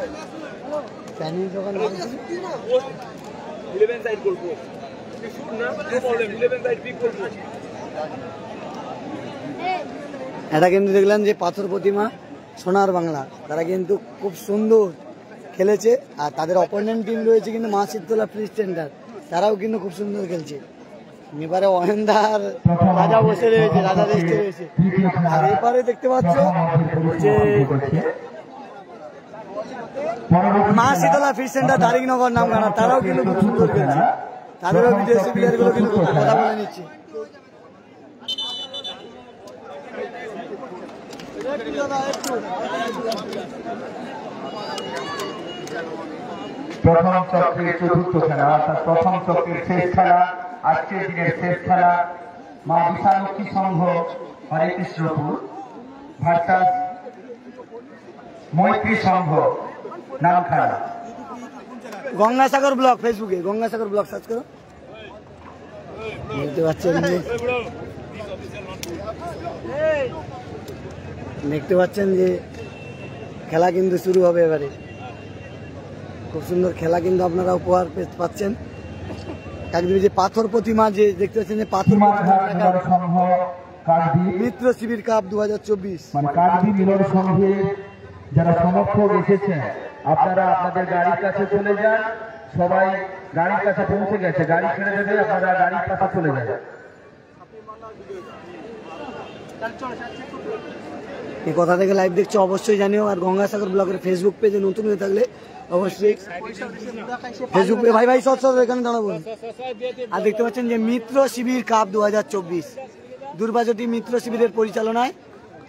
প্যানিস যখন এটা কিন্তু দেখলাম যে পাথর প্রতিমা সোনার বাংলা, তারা কিন্তু খুব সুন্দর খেলেছে। আর তাদের অপোনেন্ট টিম রয়েছে কিন্তু মা শীতলা ফিট সেন্টার, তারাও কিন্তু খুব সুন্দর খেলছে। এবারে অহেন্দার রাজা বসে রয়েছে, রাজা রেস্টে রয়েছে। আর এবারে দেখতে পাচ্ছ যে মা শীতলা ফিট সেন্টার দারিকনগর নামখানা, তারাও কিন্তু খুব সুন্দর খেলছে। তাদেরও বিদেশি প্লেয়ারগুলো কিন্তু কথা বলে নিচ্ছে। প্রথম চক্রের চতুর্থ খেলা, অর্থাৎ প্রথম চক্রের শেষ খেলা, আজকের দিনের শেষ খেলা, মা বিশালক্ষী সংঘ হরেকৃষ্ণপুর ভার্সাস মৈত্রী সংঘ নামখানা। গঙ্গাসাগর ব্লগ ফেসবুকে, গঙ্গাসাগর ব্লগ সার্চ করো, দেখতে পাচ্ছেন যে খেলা কিন্তু শুরু হবে এবারে। খুব সুন্দর খেলা কিন্তু আপনারা উপহার পাচ্ছেন। কাকদ্বীপে যে পাথর প্রতিমা যে দেখতে পাচ্ছেন, যে পাথর মিত্র শিবির কাপ 2024, মানে কাকদ্বীপ মিলন সংঘে যারা সমর্থক এসেছেন, আপনারা আপনাদের গাড়ির কাছে চলে যান। সবাই গাড়ির কাছে পৌঁছে গেছে, গাড়ি ছেড়ে দেবে, আপনারা গাড়ির কাছে চলে যান। এই কথা থেকে লাইভ দেখছো অবশ্যই জানিও। আর গঙ্গাসাগর ব্লগের ফেসবুক পেজে নতুন হয়ে থাকলে অবশ্যই ফেসবুক পে ভাই সব এখানে দাঁড়াবো। আর দেখতে পাচ্ছেন যে মিত্র শিবির কাপ 2024 দুর্বাজটি মিত্র শিবিরের পরিচালনায়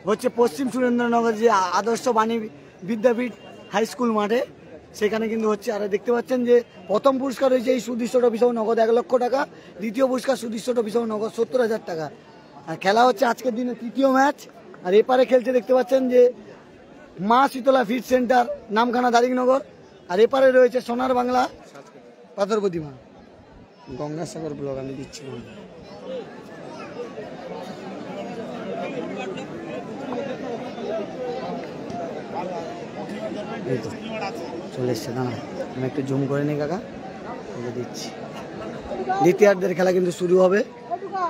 হচ্ছে পশ্চিম সুরেন্দ্রনগর যে আদর্শ বাণী বিদ্যাপীঠ হাই স্কুল মাঠে, সেখানে কিন্তু হচ্ছে। আর দেখতে পাচ্ছেন যে প্রথম পুরস্কার হয়েছে এই সুদৃশ্য ট্রফি সহ নগদ 1 লক্ষ টাকা, দ্বিতীয় পুরস্কার সুদৃশ্য ট্রফি সহ নগদ 70,000 টাকা। আর খেলা হচ্ছে আজকের দিনে তৃতীয় ম্যাচ। আর এপারে খেলছে দেখতে পাচ্ছেন যে মা শীতলা ফিট সেন্টার নামখানা দারিকনগর, আর এপারে রয়েছে সোনার বাংলা পাথর প্রতিমা। গঙ্গাসাগর ব্লগ আমি দিচ্ছি। এই তো চলে এসছে, দাঁড়া আমি একটু জুম করে নিই কাকা, বলে দিচ্ছি। দ্বিতীয়ার্ধের খেলা কিন্তু শুরু হবে।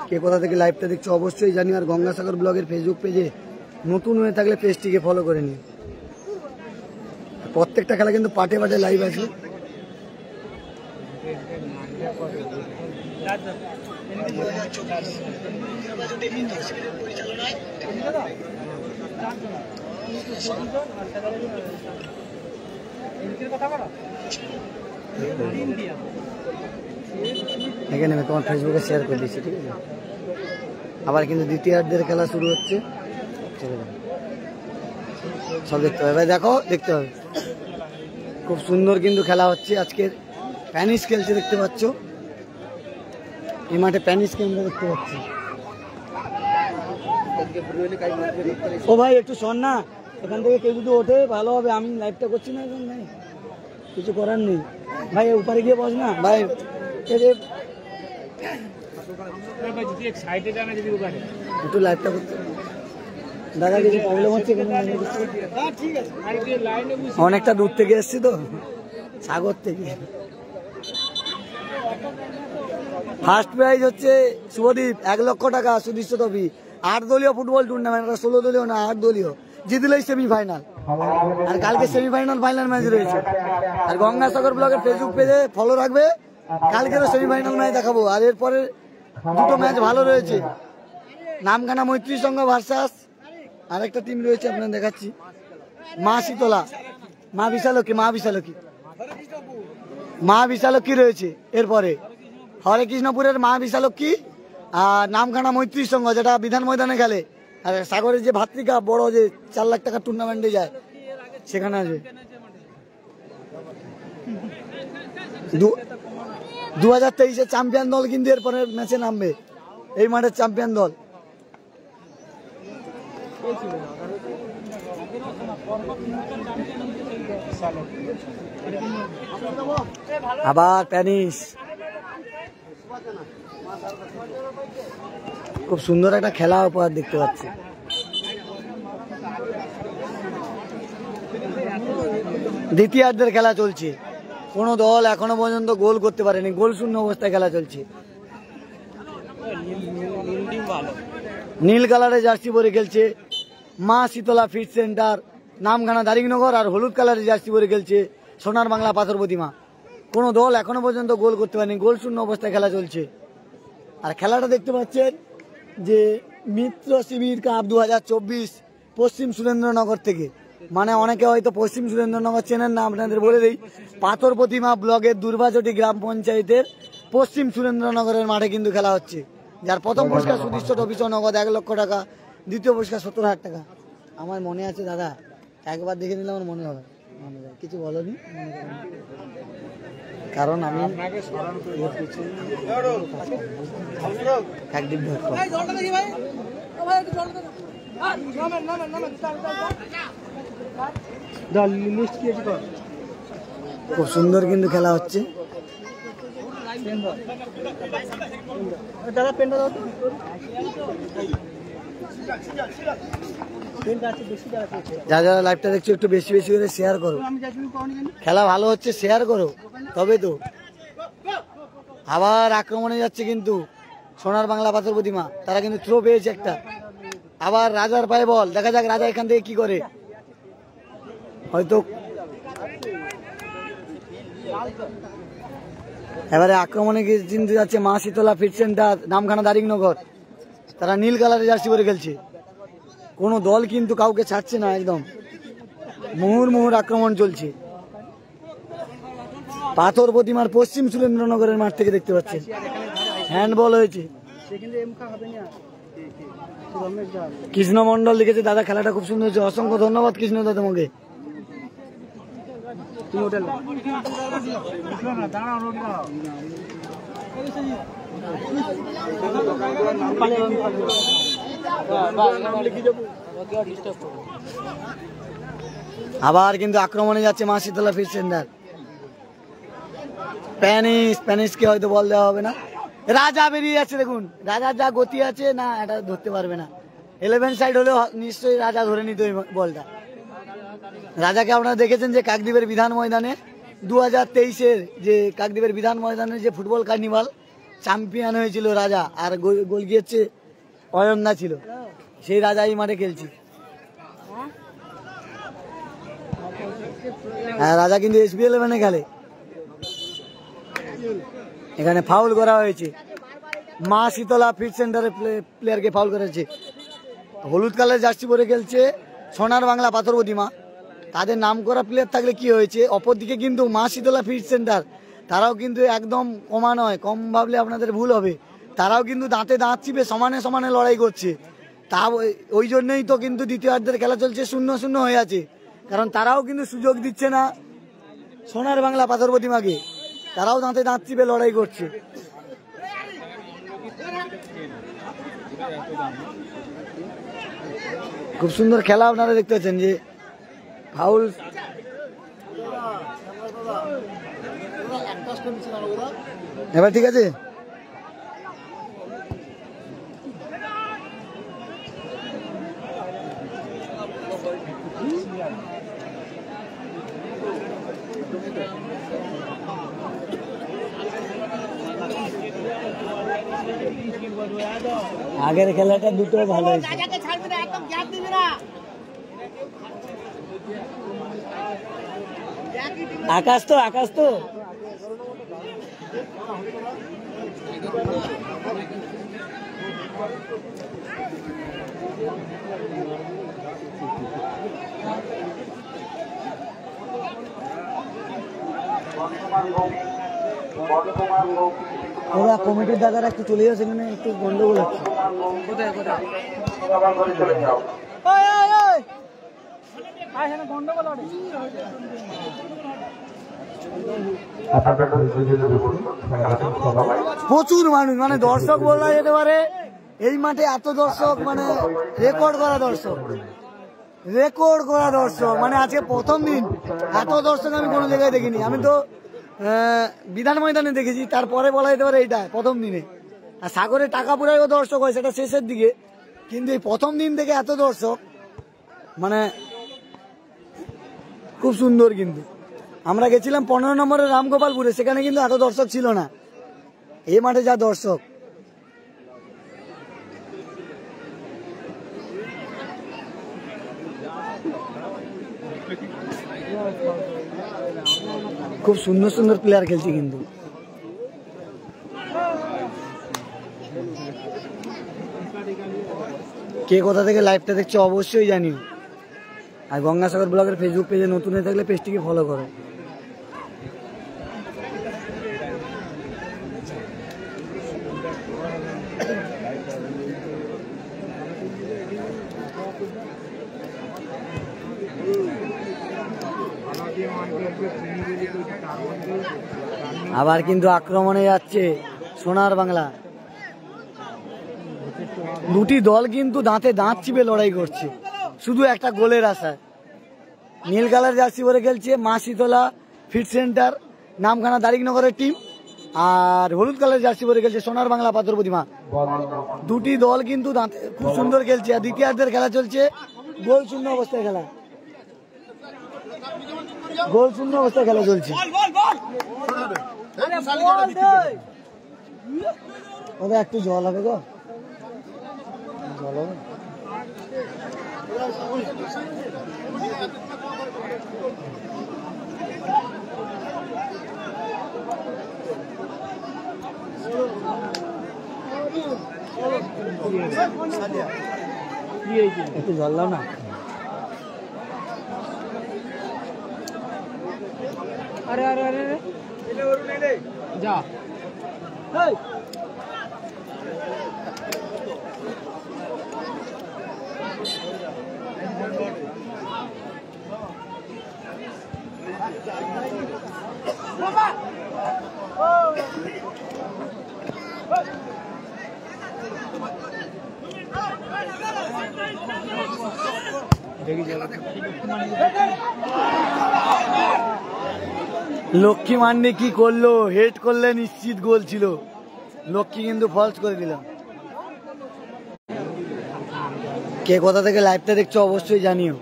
কে কোথা থেকে লাইভটা দেখছো অবশ্যই জানি, আর গঙ্গাসাগর ব্লগের ফেসবুক পেজে নতুন হয়ে থাকলে পেজটিকে ফলো করে নিন। প্রত্যেকটা খেলা কিন্তু পাটে পাটে লাইভ আছে। এখানে আমি তোমার ফেসবুকে শেয়ার করে দিচ্ছি, ঠিক আছে? আবার কিন্তু দ্বিতীয়ার্ধের খেলা শুরু হচ্ছে, চলে যাবে, সব দেখতে হবে ভাই, দেখো দেখতে হবে। খুব সুন্দর কিন্তু খেলা হচ্ছে আজকের। প্যানিস খেলছে দেখতে পাচ্ছ, এই মাঠে প্যানিসকে আমরা দেখতে পাচ্ছি। ও ভাই একটু শোন না, এখান থেকে কেউ যদি ওঠে ভালো হবে, আমি লাইভটা করছি না এখন, ভাই কিছু করার নেই ভাই, উপরে গিয়ে বস না ভাই, একটু লাইভটা করতে দাদা, কিছু প্রবলেম হচ্ছে, অনেকটা দূর থেকে এসছি তো, সাগর থেকে। ফার্স্ট প্রাইজ হচ্ছে শুভদীপ 1 লক্ষ টাকা সুদৃশ্য ট্রফি। 8 দলীয় ফুটবল টুর্নামেন্ট, 16 দলীয় না 8 দলীয়, জিতলেই সেমিফাইনাল। আর কালকে সেমিফাইনাল ফাইনাল ম্যাচ রয়েছে। আর গঙ্গাসাগর ব্লগের ফেসবুক পেজে ফলো রাখবে, কালকেরও সেমিফাইনাল ম্যাচ দেখাবো। আর এরপরে দুটো ম্যাচ ভালো রয়েছে, নামখানা মৈত্রী সংঘ ভার্সাস আর একটা টিম রয়েছে, আপনার দেখাচ্ছি, মা শীতলা, মা বিশালক্ষী রয়েছে। এরপরে হরে কৃষ্ণপুরের মা বিশালক্ষী আর নামখানা মৈত্রী সংঘ, যেটা বিধান ময়দানে খেলে। আর সাগরের যে ভাতৃকা বড় যে 4 লাখ টাকার টুর্নামেন্টে যায়, সেখানে আছে 2023-এর চ্যাম্পিয়ন দল কিন্তু এরপরে ম্যাচে নামবে, এই মাঠের চ্যাম্পিয়ন দল। আবার প্যানিস, খুব সুন্দর একটা খেলা উপহার দেখতে পাচ্ছি। দ্বিতীয়ার্ধের খেলা চলছে, কোনো দল এখনো পর্যন্ত গোল করতে পারেনি, গোল শূন্য অবস্থায় খেলা চলছে। নীল কালারের জার্সি পরে খেলছে মা শীতলা ফিট সেন্টার, নামখানা দারিংনগর, আর হলুদ কালারের জার্সি পরে খেলছে সোনার বাংলা পাথর প্রতিমা। কোনো দল এখনো পর্যন্ত গোল করতে পারেনি, গোল শূন্য অবস্থায় খেলা চলছে। আর খেলাটা দেখতে পাচ্ছেন যে মিত্র শিবির কাপ 2024 পশ্চিম সুরেন্দ্রনগর থেকে, মানে অনেকে হয়তো পশ্চিম সুরেন্দ্রনগর চেনেন না, আপনাদের বলে দিই, পাথর প্রতিমা ব্লকের দুর্বাচটি গ্রাম পঞ্চায়েতের পশ্চিম সুরেন্দ্রনগরের মাঠে কিন্তু খেলা হচ্ছে। যার প্রথম পুরস্কার সুদৃশ্য ট্রফি নগদ 1 লক্ষ টাকা, দ্বিতীয় পুরস্কার 70,000 টাকা। আমার মনে আছে দাদা, একবার দেখে নিলে আমার মনে হয়, কিছু বলনি, কারণ আমি খুব সুন্দর কিন্তু খেলা হচ্ছে। যারা লাইভটা দেখছো একটু বেশি বেশি করে শেয়ার করো, খেলা ভালো হচ্ছে, শেয়ার করো তবে তো। আবার আক্রমণে যাচ্ছে কিন্তু সোনার বাংলা পাথর প্রতিমা, তারা কিন্তু থ্রো পেয়েছে একটা। আবার রাজার পায়ে বল, দেখা যাক রাজা এখান থেকে কি করে, হয়তো এবারে আক্রমণে কিন্তু যাচ্ছে মা শীতলা ফিট সেন্টার, নামখানা দারিংনগর, তারা নীল কালারের জার্সি পরে খেলছে। কোনো দল কিন্তু কাউকে ছাড়ছে না, একদম মুহুর্মুহুর আক্রমণ চলছে। পাথর প্রতিমার পশ্চিম সুরেন্দ্রনগরের মাঠ থেকে দেখতে পাচ্ছেন, হ্যান্ডবল হয়েছে। কৃষ্ণ মন্ডল লিখেছে, দাদা খেলাটা খুব সুন্দর হয়েছে, অসংখ্য ধন্যবাদ কৃষ্ণ দাদা তোমাকে। আবার কিন্তু আক্রমণে যাচ্ছে মা শীতলা ফিট সেন্টার, প্যানিসকে হয়তো বল দেওয়া হবে না। রাজা বেরিয়ে যাচ্ছে, দেখুন রাজার যা গতি আছে না, এটা ধরতে পারবে না। 11 সাইড হলেও নিশ্চয়ই রাজা ধরে নিত বলটা। রাজাকে আপনারা দেখেছেন যে কাকদ্বীপের বিধান ময়দানে 2023-এর যে কাকদ্বীপের বিধান ময়দানের যে ফুটবল কার্নিভাল চ্যাম্পিয়ন হয়েছিল রাজা, আর গোল গিয়েছে অয়ন্দা ছিল, সেই রাজা এই মাঠে খেলছি। হ্যাঁ, রাজা কিন্তু SB11-এ খেলে। এখানে ফাউল করা হয়েছে, মা শীতলা ফিট সেন্টারের প্লেয়ারকে ফাউল করেছে। হলুদ কালার জার্সি পরে খেলছে সোনার বাংলা পাথরবতী মা। তাদের নাম করা প্লেয়ার থাকলে কি হয়েছে, অপরদিকে কিন্তু মা শীতলা ফিট সেন্টার, তারাও কিন্তু একদম কমা নয়, কম ভাবলে আপনাদের ভুল হবে। তারাও কিন্তু দাঁতে দাঁত চিপে সমানে সমানে লড়াই করছে। তা ওই জন্যই তো কিন্তু দ্বিতীয়ার্ধের খেলা চলছে, 0-0 হয়ে আছে, কারণ তারাও কিন্তু সুযোগ দিচ্ছে না সোনার বাংলা পাথরবতী মাকে, তারাও দাঁতে দাঁত চিপে লড়াই করছে। খুব সুন্দর খেলা আপনারা দেখতে পাচ্ছেন যে ফাউল। এবার ঠিক আছে, আগের খেলাটা দুটো ভালো হয়েছে। আকাশ তো ওরা কমিটির দাদারা একটু চলে যাচ্ছে, এখানে একটু গন্ডগোল হচ্ছে। প্রচুর মানুষ, মানে দর্শক বলা যেতে পারে এই মাঠে এত দর্শক, মানে রেকর্ড করা দর্শক, মানে আজকে প্রথম দিন এত দর্শক আমি কোনো জায়গায় দেখিনি। আমি তো বিধান ময়দানে দেখেছি, তারপরে বলা যেতে পারে এইটা প্রথম দিনে। আর সাগরে টাকা পুরাইও দর্শক হয়, সেটা শেষের দিকে, কিন্তু এই প্রথম দিন থেকে এত দর্শক, মানে খুব সুন্দর। কিন্তু আমরা গেছিলাম 15 নম্বরের রামগোপালপুরে, সেখানে কিন্তু এত দর্শক ছিল না, এই মাঠে যা দর্শক। খুব সুন্দর সুন্দর প্লেয়ার খেলছে কিন্তু। কে কোথা থেকে লাইভটা দেখছো অবশ্যই জানিও, আর গঙ্গাসাগর ব্লগের ফেসবুক পেজে নতুন হয়ে থাকলে পেজটিকে ফলো করো। আবার কিন্তু আক্রমণে যাচ্ছে সোনার বাংলা। দুটি দল কিন্তু দাঁতে দাঁত চিপে লড়াই করছে শুধু একটা গোলের আশায়। নীল কালার জার্সি পরে খেলছে মা শীতলা ফিট সেন্টার নামখানা দারিকনগরের টিম, আর হলুদ কালার জার্সি পরে খেলছে সোনার বাংলা পাথরবতী মা। দুটি দল কিন্তু দাঁতে খুব সুন্দর খেলছে, আর দ্বিতীয়ার্ধের খেলা চলছে, গোল শূন্য অবস্থায় খেলা, গোল শূন্য অবস্থায় খেলা চলছে। ওদের একটু জল হবে গো, জল হবে। একটু জল দাও না। अरे अरे अरे जा লক্ষ্মী মান্ডি কি করলো, হেড করলে নিশ্চিত গোল ছিল, লক্ষ্মী কিন্তু ফলস করে দিলাম। কে কোথা থেকে লাইভটা দেখছো অবশ্যই জানিও।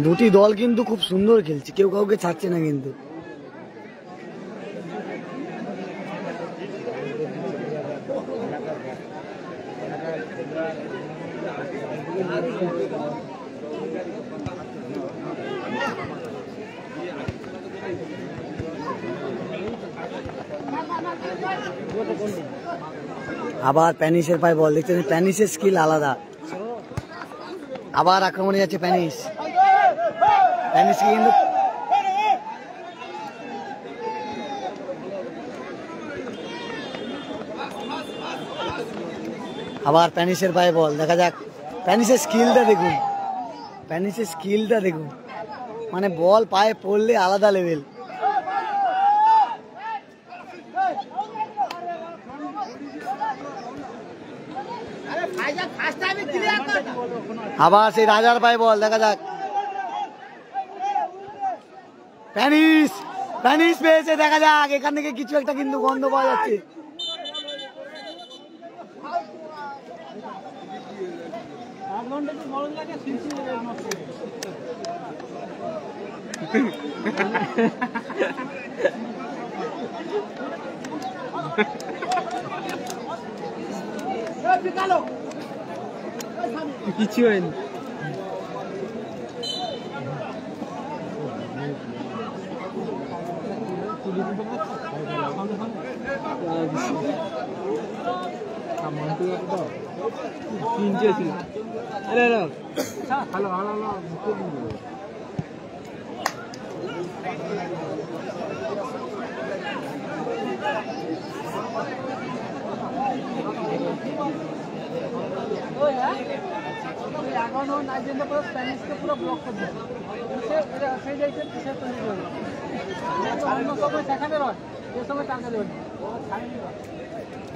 দুটি দল কিন্তু খুব সুন্দর খেলছে, কেউ কাউকে ছাড়ছে না কিন্তু। আবার প্যানিসের পায়ে বল, দেখছেন প্যানিসের স্কিল আলাদা। আবার আক্রমণে যাচ্ছে প্যানিস, প্যানিস কিন্তু আবার প্যানিসের পায়ে বল, দেখা যাক প্যানিসের স্কিলটা দেখুন, প্যানিসের স্কিলটা দেখুন, মানে বল পায়ে পড়লে আলাদা লেভেল। আবার সেই রাজার পায়ে বল, দেখা যাক প্যানিস, প্যানিস পেয়েছে, দেখা যাক এখান থেকে কিছু একটা কিন্তু গন্ধ পাওয়া যাচ্ছে। কিছু হয়নি।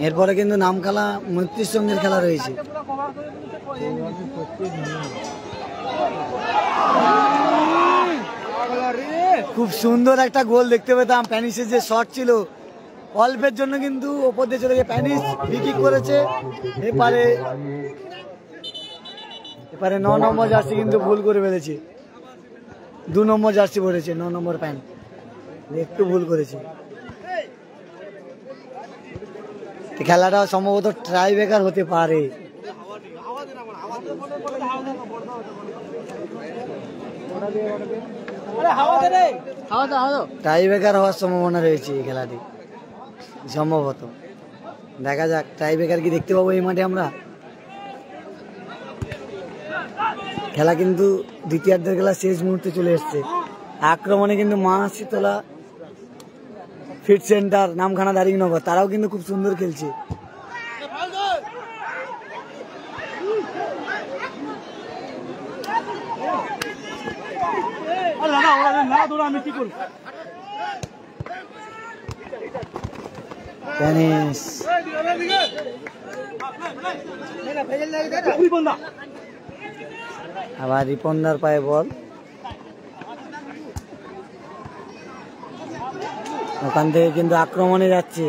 এরপরে কিন্তু নাম খেলা মৈত্রীর সঙ্গে খেলা রয়েছে। খুব সুন্দর একটা গোল দেখতে পেতাম, প্যানিসের যে শট ছিল অল্পের জন্য কিন্তু ওপর দিয়ে চলে গিয়ে প্যানিস ফ্রি কিক করেছে। এপারে 9 নম্বর জার্সি কিন্তু ভুল করে ফেলেছে, 2 নম্বর জার্সি পড়েছে, 9 নম্বর প্যান্ট একটু ভুল করেছে। খেলাটা সম্ভবত ট্রাই ব্রেকার হতে পারে। টাই ব্রেকার হওয়ার সম্ভাবনা রয়েছে এই খেলাটি সম্ভবত। দেখা যাক টাই ব্রেকার কি দেখতে পাবো এই মাঠে আমরা। খেলা কিন্তু দ্বিতীয়ার্ধের খেলা শেষ মুহূর্তে চলে এসছে। আক্রমণে কিন্তু মা শীতলা ফিট সেন্টার নামখানা দারিংনগর, তারাও কিন্তু খুব সুন্দর খেলছে। আবার রিপন্দার পায়ে বল, ওখান থেকে কিন্তু আক্রমণে যাচ্ছে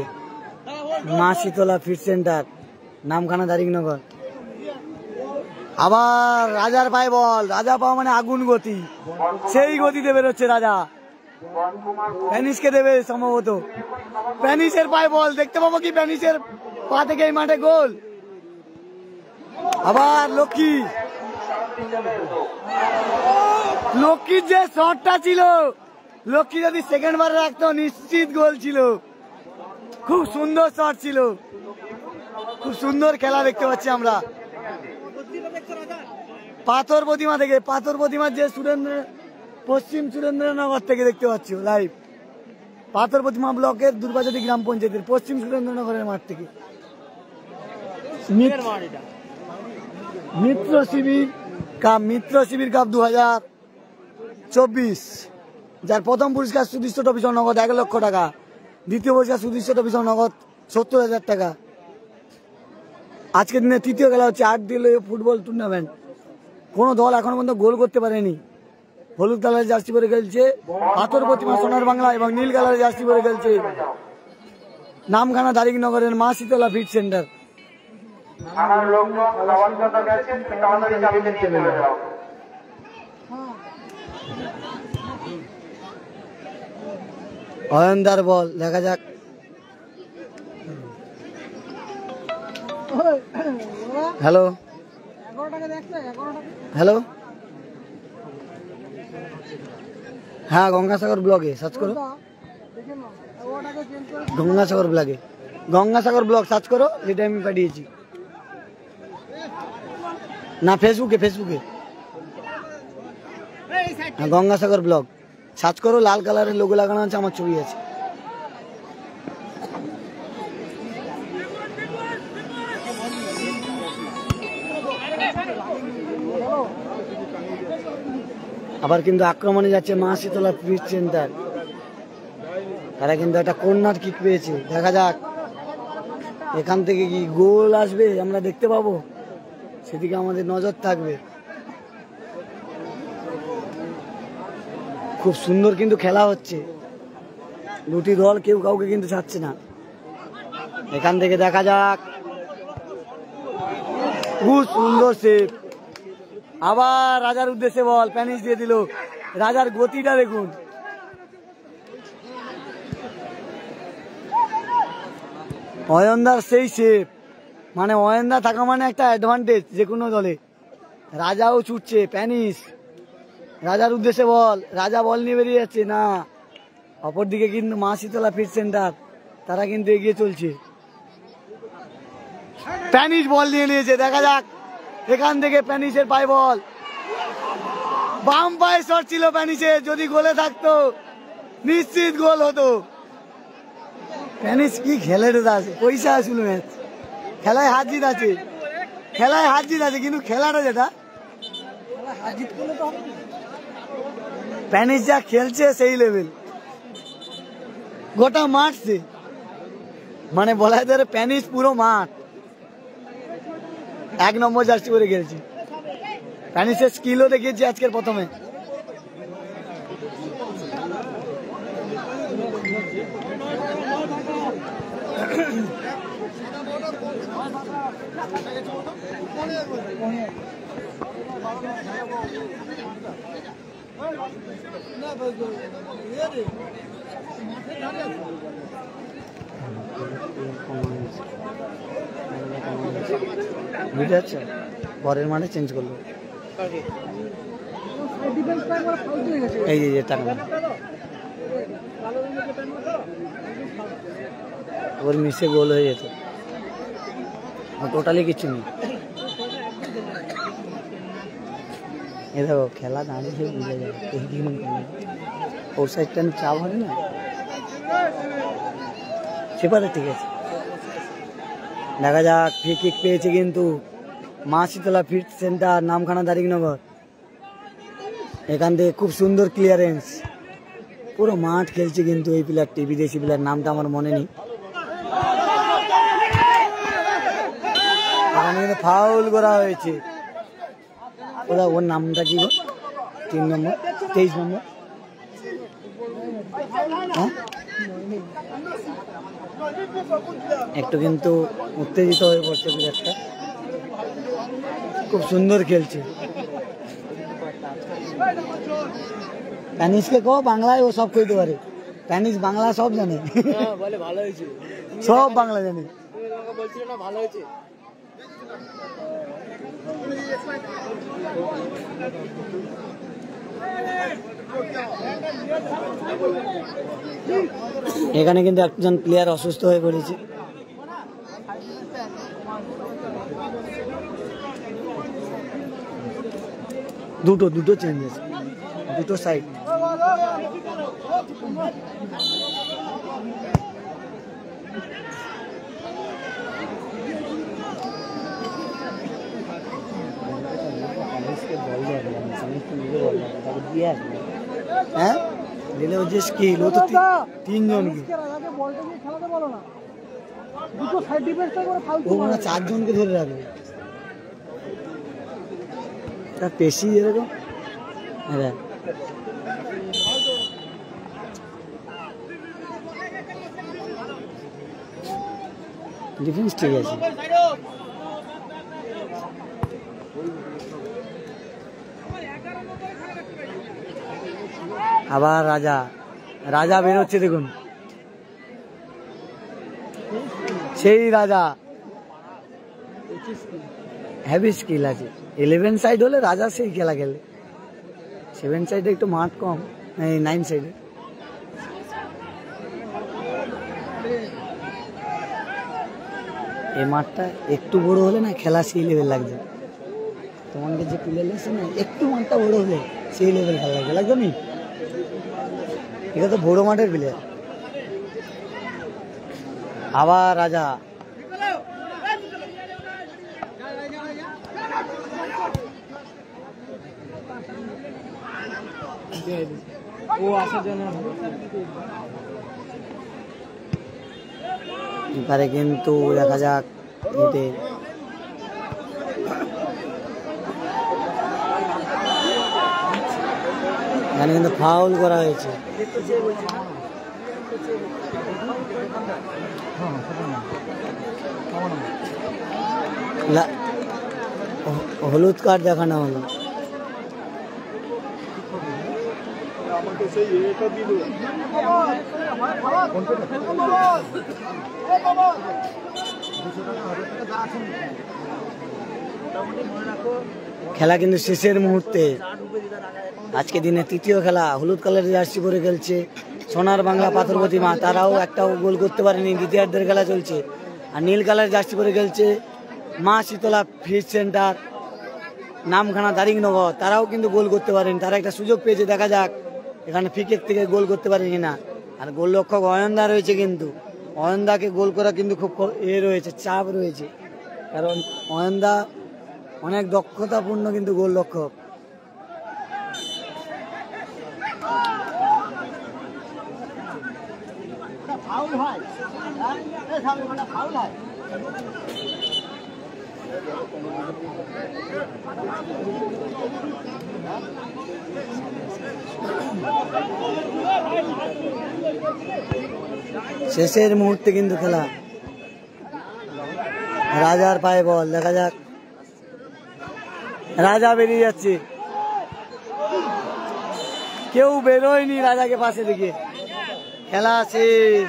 মা শীতলা ফিট সেন্টার নামখানা দারিংনগর। আবার রাজার পায়ে বল, রাজা পাওয়া মানে আগুন গতি, সেই গতিতে বেরোচ্ছে রাজা, প্যানিসকে দেবে সম্ভবত। প্যানিসের পায়ে বল, দেখতে পাবো কি প্যানিসের পা থেকে এই মাঠে গোল। আবার লক্ষ্মী, লক্ষ্মীর যে শটটা ছিল, লক্ষ্মী যদি সেকেন্ড বার রাখতো নিশ্চিত গোল ছিল। খুব সুন্দর শট ছিল, খুব সুন্দর খেলা দেখতে পাচ্ছি আমরা। পাথর প্রতিমা থেকে, পাথর প্রতিমার যে পশ্চিম সুরেন্দ্রনগর থেকে দেখতে পাচ্ছ লাইভ, পাথর প্রতিমা ব্লকের দুর্গাজতি গ্রাম পঞ্চায়েতের পশ্চিম সুরেন্দ্রনগরের মাঠ থেকে। মিত্র শিবির কাপ 2024, যার প্রথম পুরস্কার সুদৃশ্য ট্রফি নগদ 1 লক্ষ টাকা, দ্বিতীয় পুরস্কার সুদৃশ্য ট্রফি নগদ 70,000 টাকা। আজকের দিনে তৃতীয় খেলা হচ্ছে 8 দলীয় ফুটবল টুর্নামেন্ট। কোন দল এখনো পর্যন্ত গোল করতে পারেনি। হলুদ কালারের জার্সি পরে খেলছে পাথর প্রতিমা সোনার বাংলা, এবং নীল কালারের জার্সি পরে খেলছে নামখানা দারিংনগরের মা শীতলা ফিট সেন্টার। অয়নদার বল, দেখা যাক। হ্যালো হ্যালো, হ্যাঁ গঙ্গাসাগর ব্লগে সার্চ করো, গঙ্গাসাগর ব্লগে, গঙ্গাসাগর ব্লগ সার্চ করো, যেটা আমি পাঠিয়েছি। না ফেসবুকে, ফেসবুকে গঙ্গাসাগর ব্লগ সার্চ করো, লাল কালারের লোগো লাগানো আছে, আমার ছবি আছে। আবার কিন্তু আক্রমণে যাচ্ছে মা শীতলা ফিট সেন্টার, তারা কিন্তু একটা কর্নার কিক পেয়েছে, দেখা যাক এখান থেকে কি গোল আসবে আমরা দেখতে পাবো, সেদিকে আমাদের নজর থাকবে। খুব সুন্দর কিন্তু খেলা হচ্ছে, দুটি দল কেউ কাউকে কিন্তু ছাড়ছে না। এখান থেকে দেখা যাক, খুব সুন্দর সেভ। আবার রাজার উদ্দেশ্যে বল, প্যানিশ দিয়ে দিল, রাজার গতিটা দেখুন। অয়নদার সেই সেভ, মানে অয়নদা থাকা মানে একটা অ্যাডভান্টেজ যে কোনো দলে। রাজাও ছুটছে, প্যানিশ, রাজার উদ্দেশ্যে বল, রাজা বল নিয়ে বেরিয়ে যাচ্ছে না। অপরদিকে কিন্তু মা শীতলা ফিট সেন্টার, তারা কিন্তু এগিয়ে চলছে। প্যানিশ বল নিয়ে নিয়েছে, দেখা যাক এখান থেকে প্যানিশের পায় বল, বাম পায়ে শট ছিল প্যানিশের, যদি গোলে থাকতো নিশ্চিত গোল হতো। প্যানিশ কি খেলে রে দাস, পয়সা আসল ম্যাচ, খেলায় হার জিত আছে, খেলায় হার জিত আছে, কিন্তু খেলাটা যেটা প্যানিশ যা খেলছে সেই লেভেল, গোটা মাঠ সে, মানে বলা যায় প্যানিশ পুরো মাঠ এক নম্বর জার্সি করে খেলছে। প্যানিশের স্কিলও দেখিয়েছি আজকের প্রথমে। বুঝতে পারছো, পরের মাঠে চেঞ্জ করলো, এই যে টাকা ওর মিসে গোল হয়ে যেত, টোটালি কিছু নেই। এ দেখো খেলা দাঁড়িয়ে বুঝে যায়, ওর সাইডটা চাপ হবে না, সেপারে ঠিক আছে। দেখা যাক, ফ্রি কিক পেয়েছে কিন্তু মা শীতলা ফিট সেন্টার, নামখানা দারিকনগর। এখান থেকে খুব সুন্দর ক্লিয়ারেন্স, পুরো মাঠ খেলছে কিন্তু এই প্লেয়ারটি, বিদেশি প্লেয়ার, নামটা আমার মনে নেই। এখানে কিন্তু ফাউল করা হয়েছে, ওরা ওর নামটা কি গো, 3 নম্বর 23 নম্বর, হ্যাঁ একটু কিন্তু উত্তেজিত হয়ে পড়ছে প্লেয়ারটা, খুব সুন্দর খেলছে। প্যানিশকে কো বাংলায়, ও সব কইতে পারে, প্যানিশ বাংলা সব জানে, বলে ভালো হয়েছে, সব বাংলা জানে, বলছিল না ভালো হয়েছে। এখানে কিন্তু একজন প্লেয়ার অসুস্থ হয়ে পড়েছে, দুটো চেঞ্জ আছে, দুটো সাইড। হ্যাঁ দিলে ও যে স্কিল, ও তো 3 জনকে, ও মানে 4 জনকে ধরে রাখবে, তার পেশি এরকম। হ্যাঁ ডিফেন্স ঠিক আছে। আবার রাজা বেরোচ্ছে দেখুন। সেই রাজা হেভি স্কিল আছে। 11 সাইড হলে রাজা সেই খেলা খেলে, 7 সাইডে একটু মাঠ কম, 9 সাইডে। এই মাঠটা একটু বড় হলে না খেলা সেই লেভেল লাগছে। তোমাকে যে প্লেয়ার লাগছে না, একটু মাঠটা বড় হলে সেই লেভেল খেলা লাগবে, লাগবে নি? এটা তো বড় মাঠের প্লেয়ার। আবার রাজা ও আসার জন্য এবারে কিন্তু দেখা যাক এতে এখানে কিন্তু ফাউল করা হয়েছে। হলুদ কার্ড দেখানো হলো। খেলা কিন্তু শেষের মুহূর্তে, আজকে দিনে তৃতীয় খেলা। হলুদ কালারের জার্সি পরে খেলছে সোনার বাংলা পাথর প্রতিমা, তারাও একটাও গোল করতে পারেনি, দ্বিতীয়ার্ধের খেলা চলছে। আর নীল কালারের জার্সি পরে খেলছে মা শীতলা ফিশ সেন্টার নামখানা দারিংনগর, তারাও কিন্তু গোল করতে পারেনি। তারা একটা সুযোগ পেয়েছে, দেখা যাক এখানে ফ্রিকিক থেকে গোল করতে পারেনি না। আর গোলরক্ষক অয়নদা রয়েছে, কিন্তু অয়নদাকে গোল করা কিন্তু খুব রয়েছে, চাপ রয়েছে, কারণ অয়নদা অনেক দক্ষতাপূর্ণ কিন্তু গোলরক্ষক। শেষের মুহূর্তে কিন্তু খেলা, রাজার পায়ে বল, দেখা যাক। রাজা বেরিয়ে যাচ্ছে, কেউ বেরোয়নি রাজাকে পাশে দিকে। খেলা শেষ,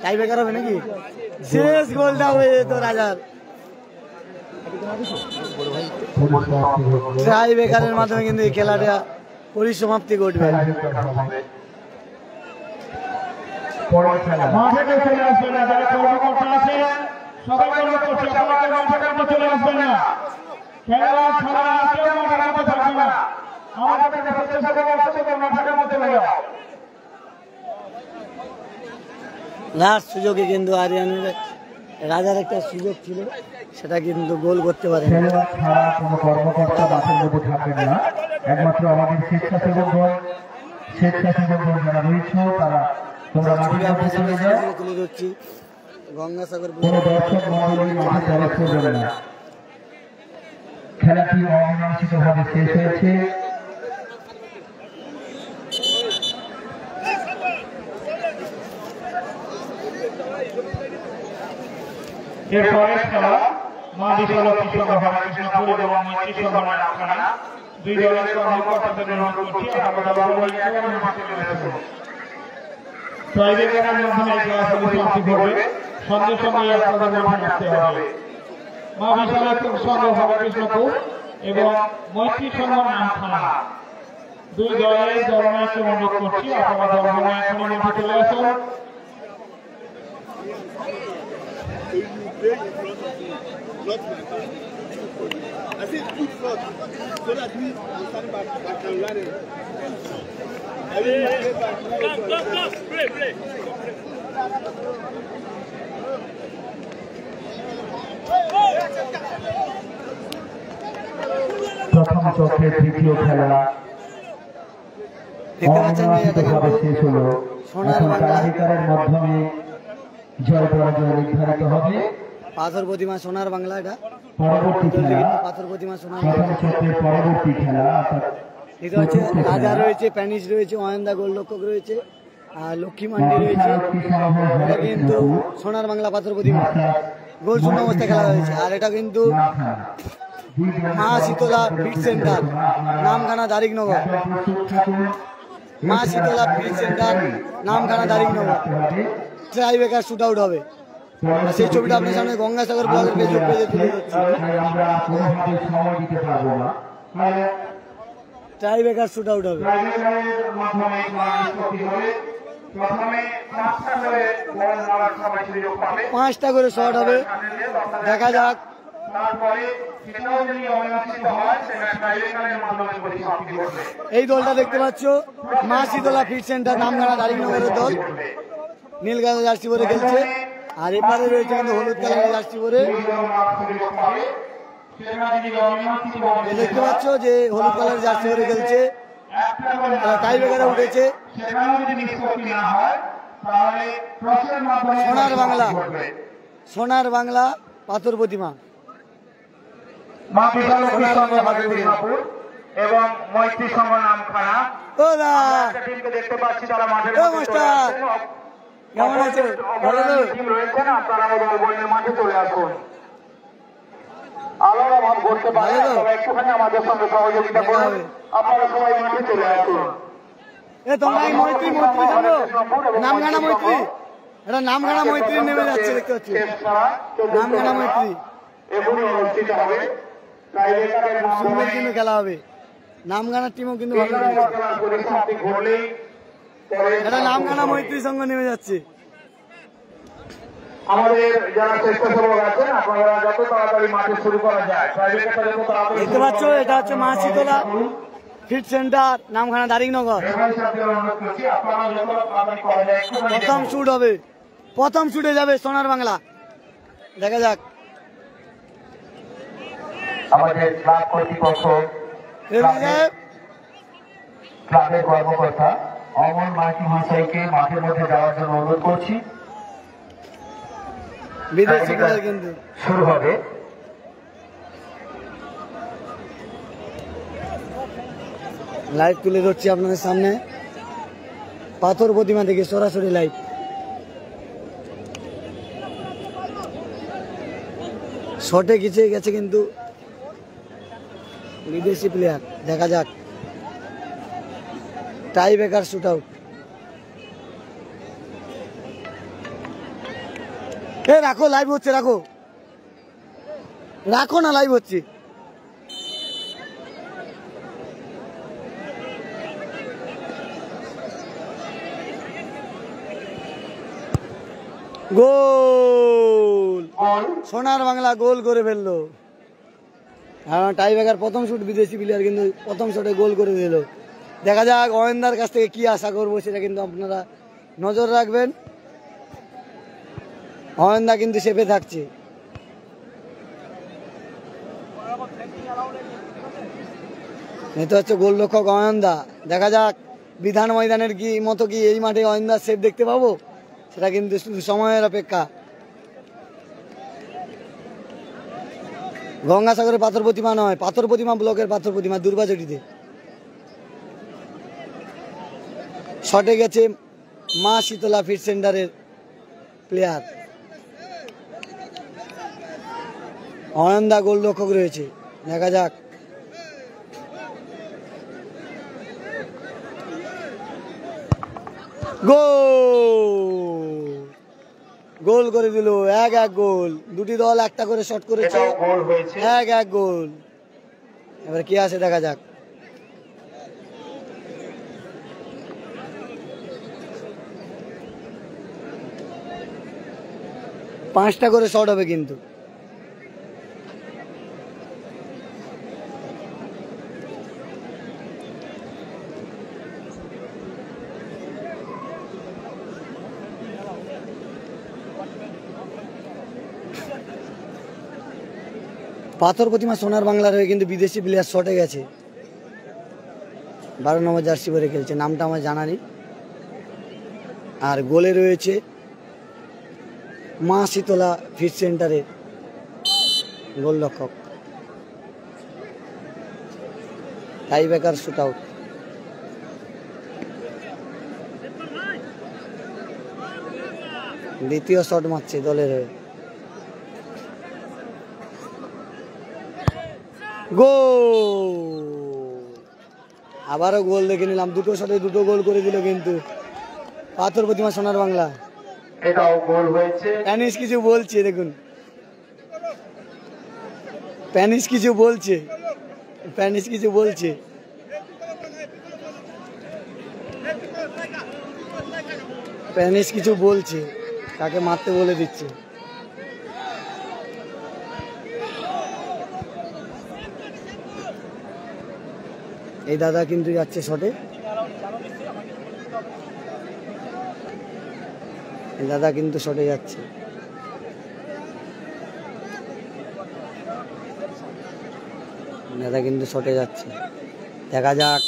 টাই ব্রেকার হবে নাকি? শেষ গোলটা হয়ে যেত রাজার, টাই ব্রেকারের মাধ্যমে কিন্তু এই খেলাটা পরিসমাপ্তি ঘটবে। মাঠে চলে আসবে না, যারা কর্মকর্তা আছে সবাই অনুরোধ করছি আপনাদের মাঠের মধ্যে চলে আসবে না। খেলা ছাড়া কেউ মাঠের মধ্যে থাকবে না। আমাদের স্বেচ্ছাসেবক আছে, মাঠের মধ্যে চলে যাও। লাস্ট সুযোগে কিন্তু আরিয়ানের রাজার একটা সুযোগ ছিল, সেটা কিন্তু গোল করতে পারে। খেলা ছাড়া কোনো কর্মকর্তা মাঠের মধ্যে থাকবে না, একমাত্র আমাদের স্বেচ্ছাসেবক দল যারা রয়েছে তারা তোমরা মাঠের মধ্যে চলে যাও। তুলে ধরছি গঙ্গাসাগর, কোনো দর্শক মণ্ডলী মাঠে প্রবেশ করবে না। খেলাটি অমীমাংসিতভাবে শেষ হয়েছে। এরপরের খেলা মা বিশাল কৃষ্ণ কৃষ্ণপুর এবং কৃষ্ণ নামখানা, দুই দলের কর্মকর্তাদের অনুরোধ করছি আপনারা মাঠে চলে আসুন। প্রাইভেটের মাধ্যমে ক্লাস সমাপ্তি করবে, সঙ্গে সঙ্গে আপনাদের মাঠে আসতে হবে। মা বিশাল সংঘ কৃষ্ণপুর এবং মৈত্রী সংঘ নামখানা, দুই দলের দলনায়ককে অনুরোধ করছি আপনারা দলনায়কের মাঠে চলে আসুন। প্রথম চক্রের তৃতীয় খেলা অমীমাংসিতভাবে শেষ হলো। এখন টাইব্রেকারের মাধ্যমে জয় পরাজয় নির্ধারিত হবে। পাথর প্রতিমা সোনার বাংলা, এটা পরবর্তী খেলা পাথর প্রতিমা সোনার প্রথম চক্রের পরবর্তী খেলা এটা হচ্ছে রাজা রয়েছে, প্যানিশ রয়েছে, অয়নদা গোলরক্ষক রয়েছে, আর লক্ষ্মী মান্ডি রয়েছে। এটা কিন্তু সোনার বাংলা পাথর প্রতিমা গোল শূন্য অবস্থায় খেলা হয়েছে। আর এটা কিন্তু মা শীতলা ফিট সেন্টার নামখানা দারিংনগর, মা Shitala fit centre Namkhana Daringnagar. Tie breaker shoot out হবে। সেই ছবিটা আপনার সামনে গঙ্গাসাগর ব্লগের ফেসবুক পেজে তুলে ধরছি। আমরা কোনোভাবে সময় দিতে পারবো না। টাই ব্রেকার শুট আউট হবে। মাধ্যমে নিষ্পত্তি হবে। প্রথমে 5টা করে বল মারার সময় সুযোগ পাবে। 5টা করে শট হবে, দেখা যাক। তারপরে সেটাও যদি অনিশ্চিত হয় সেটা টাইব্রেকারের মাধ্যমে পরিসমাপ্তি ঘটবে। এই দলটা দেখতে পাচ্ছ মা শীতলা ফিট সেন্টার নামখানা দারিংনগরের দল, নীল কালার জার্সি পরে খেলছে। আর এপারে রয়েছে কিন্তু হলুদ কালারের জার্সি পরে। দেখতে পাচ্ছ যে হলুদ কালারের জার্সি পরে খেলছে, টাই ব্রেকারে উঠেছে। সোনার বাংলা, সোনার বাংলা পাথর প্রতিমা, এবং মৈত্রী সংঘ নামখানা। ও দা দেখতে পাচ্ছি তারা মাঠের ও মাস্টার কেমন আছো? ভালো তো? রয়েছেন, আপনারা বললে মাঠে চলে আসুন। আলাদা ভাব করতে পারে, তবে একটুখানি আমাদের সঙ্গে সহযোগিতা করুন। আপনারা সবাই মাঠে চলে আসুন। এ তোমরা এই মৈত্রী মৈত্রী জানো? নামখানা মৈত্রী, এটা নামখানা মৈত্রী নেমে যাচ্ছে দেখতে পাচ্ছি। নামখানা মৈত্রী এখনই অনুষ্ঠিত হবে। টাইব্রেকারের সুন্দর কিন্তু খেলা হবে। নামখানার টিমও কিন্তু ভালো খেলেছে। পরিসমাপ্তি ঘটলেই এটা নামখানা মৈত্রী সঙ্গে নেমে যাচ্ছে। আমাদের যারা স্বেচ্ছাসেবক আছেন, আপনারা যত তাড়াতাড়ি মাঠে শুরু করা যায়। টাইব্রেকারটা যত তাড়াতাড়ি দেখতে পাচ্ছ এটা হচ্ছে মা শীতলা ফিট সেন্টার নামখানা দারিংনগর। অনুরোধ করছি, আপনারা যত তাড়াতাড়ি করা যায় একটুখানি প্রথম শুট হবে, প্রথম শুটে যাবে সোনার বাংলা, দেখা যাক। আমাদের ক্লাব কর্তৃপক্ষ, ক্লাবের কর্মকর্তা অমর মাইতি মহাশয়কে মাঠের মধ্যে যাওয়ার জন্য অনুরোধ করছি। বিদেশি খেলা কিন্তু শুরু হবে। লাইভ তুলে ধরছি আপনাদের সামনে পাথর প্রতিমা থেকে সরাসরি লাইভ। শটে খিচে গেছে কিন্তু বিদেশি প্লেয়ার, দেখা যাক। Tie breaker shoot out. এ রাখো, লাইভ হচ্ছে, রাখো রাখো না, লাইভ হচ্ছে। গোল, সোনার বাংলা গোল করে ফেললো। হ্যাঁ, টাই ব্রেকার প্রথম শুট বিদেশি প্লেয়ার কিন্তু প্রথম শটে গোল করে দিল। দেখা যাক অয়েন্দার কাছ থেকে কি আশা করবো সেটা কিন্তু আপনারা নজর রাখবেন। অয়েন্দা কিন্তু চেপে থাকছে। এটা হচ্ছে গোলরক্ষক অয়েন্দা। দেখা যাক বিধান ময়দানের কি মতো কি এই মাঠে অয়েন্দার সেভ দেখতে পাবো, সেটা কিন্তু শুধু সময়ের অপেক্ষা। গঙ্গাসাগরের পাথর প্রতিমা নয়, পাথর প্রতিমা ব্লকের পাথর প্রতিমা দুর্বাচটিতে। শটে গেছে মা শীতলা ফিট সেন্টারের প্লেয়ার। অনন্দা গোলরক্ষক রয়েছে, দেখা যাক। গোল, গোল করে দিল। 1-1 গোল। দুটি দল একটা করে শট করেছে, 1-1 গোল। এবার কি আছে দেখা যাক। পাঁচটা করে শট হবে কিন্তু। পাথর প্রতিমা সোনার বাংলার হয়ে কিন্তু বিদেশি প্লেয়ার শটে গেছে। 12 নম্বর জার্সি পরে খেলছে, নামটা আমার জানা নেই। আর গোলে রয়েছে মা শীতলা ফিট সেন্টারের গোলরক্ষক। Tie breaker shoot out. দ্বিতীয় শট মারছে দলের হয়ে। গোল, আবারও গোল দেখে নিলাম। দুটো শটে দুটো গোল করে দিল কিন্তু পাথর প্রতিমা সোনার বাংলা। এটাও গোল হয়েছে। প্যানিস কিছু বলছে, দেখুন প্যানিস কিছু বলছে, প্যানিস কিছু বলছে। প্যানিস কিছু বলছে, কাকে মারতে বলে দিচ্ছে। এই দাদা কিন্তু যাচ্ছে শটে, এই দাদা কিন্তু শটে যাচ্ছে। দাদা কিন্তু শটে যাচ্ছে, দেখা যাক।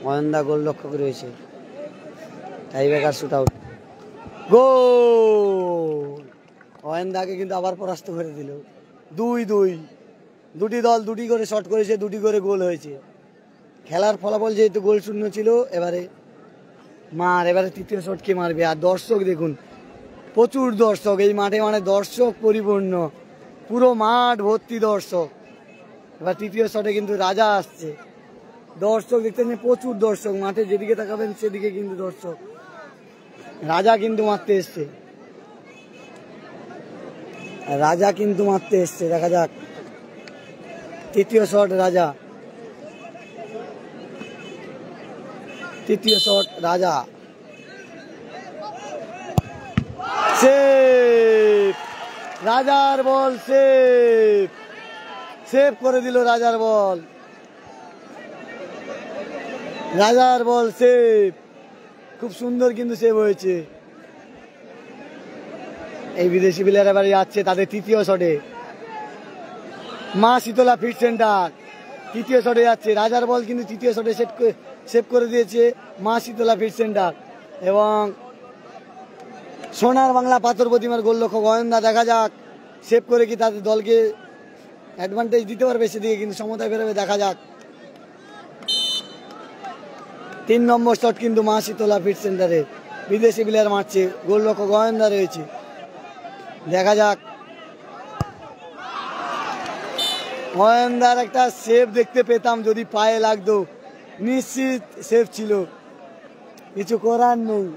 অয়নদা গোলরক্ষক রয়েছে, টাইব্রেকার শুট আউট, গোল। অয়নদাকে কিন্তু আবার পরাস্ত করে দিল। 2-2, দুটি দল দুটি করে শট করেছে, দুটি করে গোল হয়েছে। খেলার ফলাফল যেহেতু গোল শূন্য ছিল, এবারে তৃতীয় শট কে মারবে। আর দর্শক দেখুন, প্রচুর দর্শক এই মাঠে, মানে দর্শক পরিপূর্ণ, পুরো মাঠ ভর্তি দর্শক। এবার তৃতীয় শটে কিন্তু রাজা আসছে, দর্শক দেখতে প্রচুর দর্শক মাঠে, যেদিকে তাকাবেন সেদিকে কিন্তু দর্শক। রাজা কিন্তু মারতে এসছে, রাজা কিন্তু মারতে এসছে, দেখা যাক। তৃতীয় শট রাজা, তৃতীয় শট রাজা, সেভ, রাজার বল সেভ, সেভ করে দিল রাজার বল, রাজার বল সেভ, খুব সুন্দর কিন্তু সেভ হয়েছে। এই বিদেশি প্লেয়ার এবারে যাচ্ছে তাদের তৃতীয় শটে, মা শীতলা ফিট সেন্টার তৃতীয় শটে যাচ্ছে। রাজার বল কিন্তু তৃতীয় শটে সেভ করে দিয়েছে মা শীতলা ফিট সেন্টার এবং সোনার বাংলা পাথর প্রতিমার গোলরক্ষক অয়নদা। দেখা যাক সেভ করে কি তাদের দলকে অ্যাডভান্টেজ দিতে পারবে, সেদিকে কিন্তু সমতায় বেরোবে, দেখা যাক। 3 নম্বর শট কিন্তু মা শীতলা ফিট সেন্টারে, বিদেশি প্লেয়ার মারছে, গোলরক্ষক অয়নদা রয়েছে, দেখা যাক। অয়নদার একটা সেভ দেখতে পেতাম, যদি পায়ে লাগতো নিশ্চিত সেভ ছিল, কিছু করার নেই,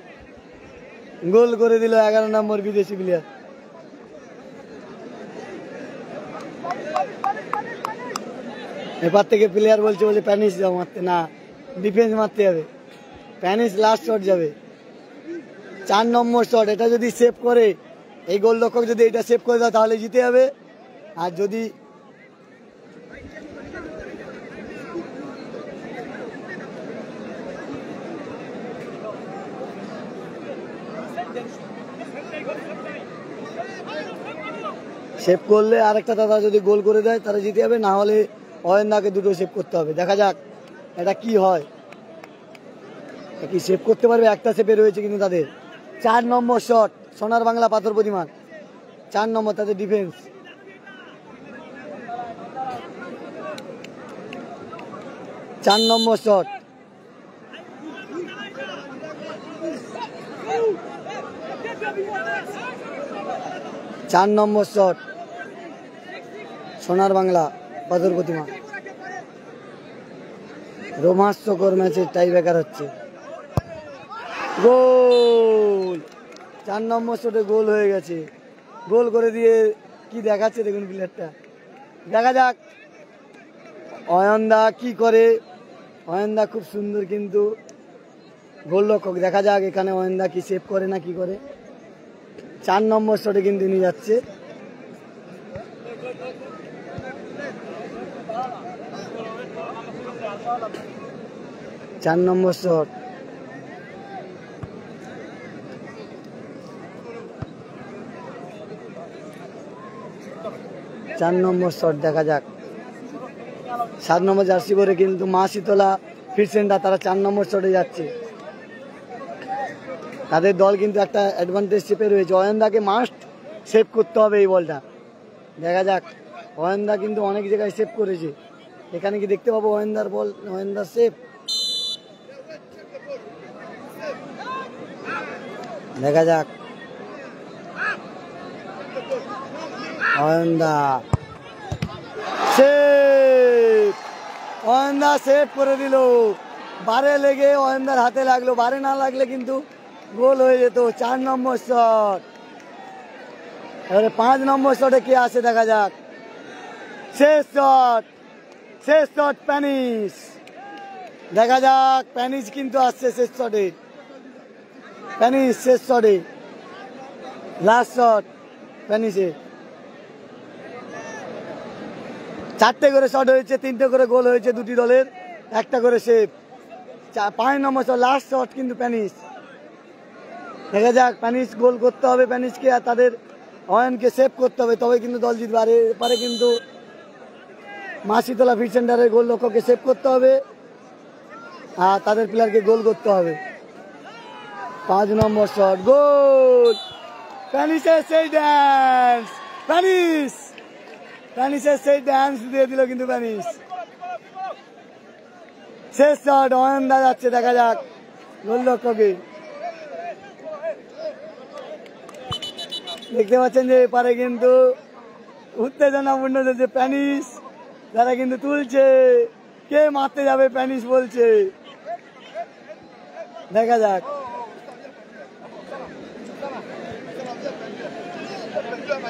গোল করে দিল 11 নম্বর বিদেশি প্লেয়ার। এবার থেকে প্লেয়ার বলছে প্যানিস যাও মারতে, না ডিফেন্স মারতে হবে, প্যানিস লাস্ট শট যাবে। 4 নম্বর শট, এটা যদি সেভ করে, এই গোলরক্ষক যদি এটা সেভ করে দেয় তাহলে জিতে যাবে। আর যদি সেভ করলে আরেকটা দাদা যদি গোল করে দেয় তারা জিতে যাবে, না হলে অয়নদাকে দুটো সেভ করতে হবে। দেখা যাক এটা কি হয়, কি সেভ করতে পারবে, একটা সেভে রয়েছে কিন্তু তাদের। 4 নম্বর শট সোনার বাংলা পাথর প্রতিমার, 4 নম্বর তাদের ডিফেন্স। চার নম্বর শট, চার নম্বর শট সোনার বাংলা পাথর প্রতিমা। রোমাঞ্চকর ম্যাচের টাই ব্রেকার হচ্ছে, গোল। 4 নম্বর শটে গোল হয়ে গেছে, গোল করে দিয়ে কি দেখাচ্ছে দেখুন প্লেয়ারটা, দেখা যাক অয়নদা কি করে। অয়নদা খুব সুন্দর কিন্তু গোলরক্ষক, দেখা যাক এখানে অয়নদা কি সেভ করে না কি করে। 4 নম্বর শটে কিন্তু নিয়ে যাচ্ছে, চার নম্বর শট, দেখা যাক। 7 নম্বর জার্সি পরে কিন্তু মা শীতলা ফিট সেন্টার, তারা 4 নম্বর শটে যাচ্ছে। তাদের দল কিন্তু একটা অ্যাডভান্টেজ চেপে রয়েছে, অয়নদাকে মাস্ট সেভ করতে হবে এই বলটা। দেখা যাক, অয়নদা কিন্তু অনেক জায়গায় সেভ করেছে, এখানে কি দেখতে পাবো অয়নদার বল, অয়নদার সেভ, দেখা যাক। অয়নদা সেভ, অয়নদা সেভ করে দিল, বারে লেগে অয়নদার হাতে লাগলো, বারে না লাগলে কিন্তু গোল হয়ে যেত। 4 নম্বর শট, এবারে 5 নম্বর শটে কে আসে দেখা যাক। শেষ শট প্যানিস। দেখা যাক প্যানিস কিন্তু আসছে শেষ শটে। প্যানিস শেষ শটে, লাস্ট শট প্যানিসে। 4টে করে শট হয়েছে, 3টে করে গোল হয়েছে দুটি দলের, 1টা করে সেভ। 5 নম্বর শট, লাস্ট শট কিন্তু প্যানিস। দেখা যাক প্যানিস গোল করতে হবে প্যানিসকে, আর তাদের অয়নকে সেভ করতে হবে, তবে কিন্তু দল জিতবে। আর এপারে কিন্তু মাসিতলা ফিট সেন্টারের গোল লক্ষ্যকে সেভ করতে হবে আর তাদের প্লেয়ারকে গোল করতে হবে। 5 নম্বর শট, গোল। প্যানিসের সেই ড্যান্স, প্যানিসের সেই ড্যান্স দিয়ে দিল কিন্তু প্যানিস। শেষ শট, অয়নদা যাচ্ছে, দেখা যাক গোল লক্ষ্যকে। দেখতে পাচ্ছেন যে এপারে কিন্তু উত্তেজনাপূর্ণ চলছে। প্যানিস তারা কিন্তু তুলছে, কে মারতে যাবে প্যানিস বলছে, দেখা যাক।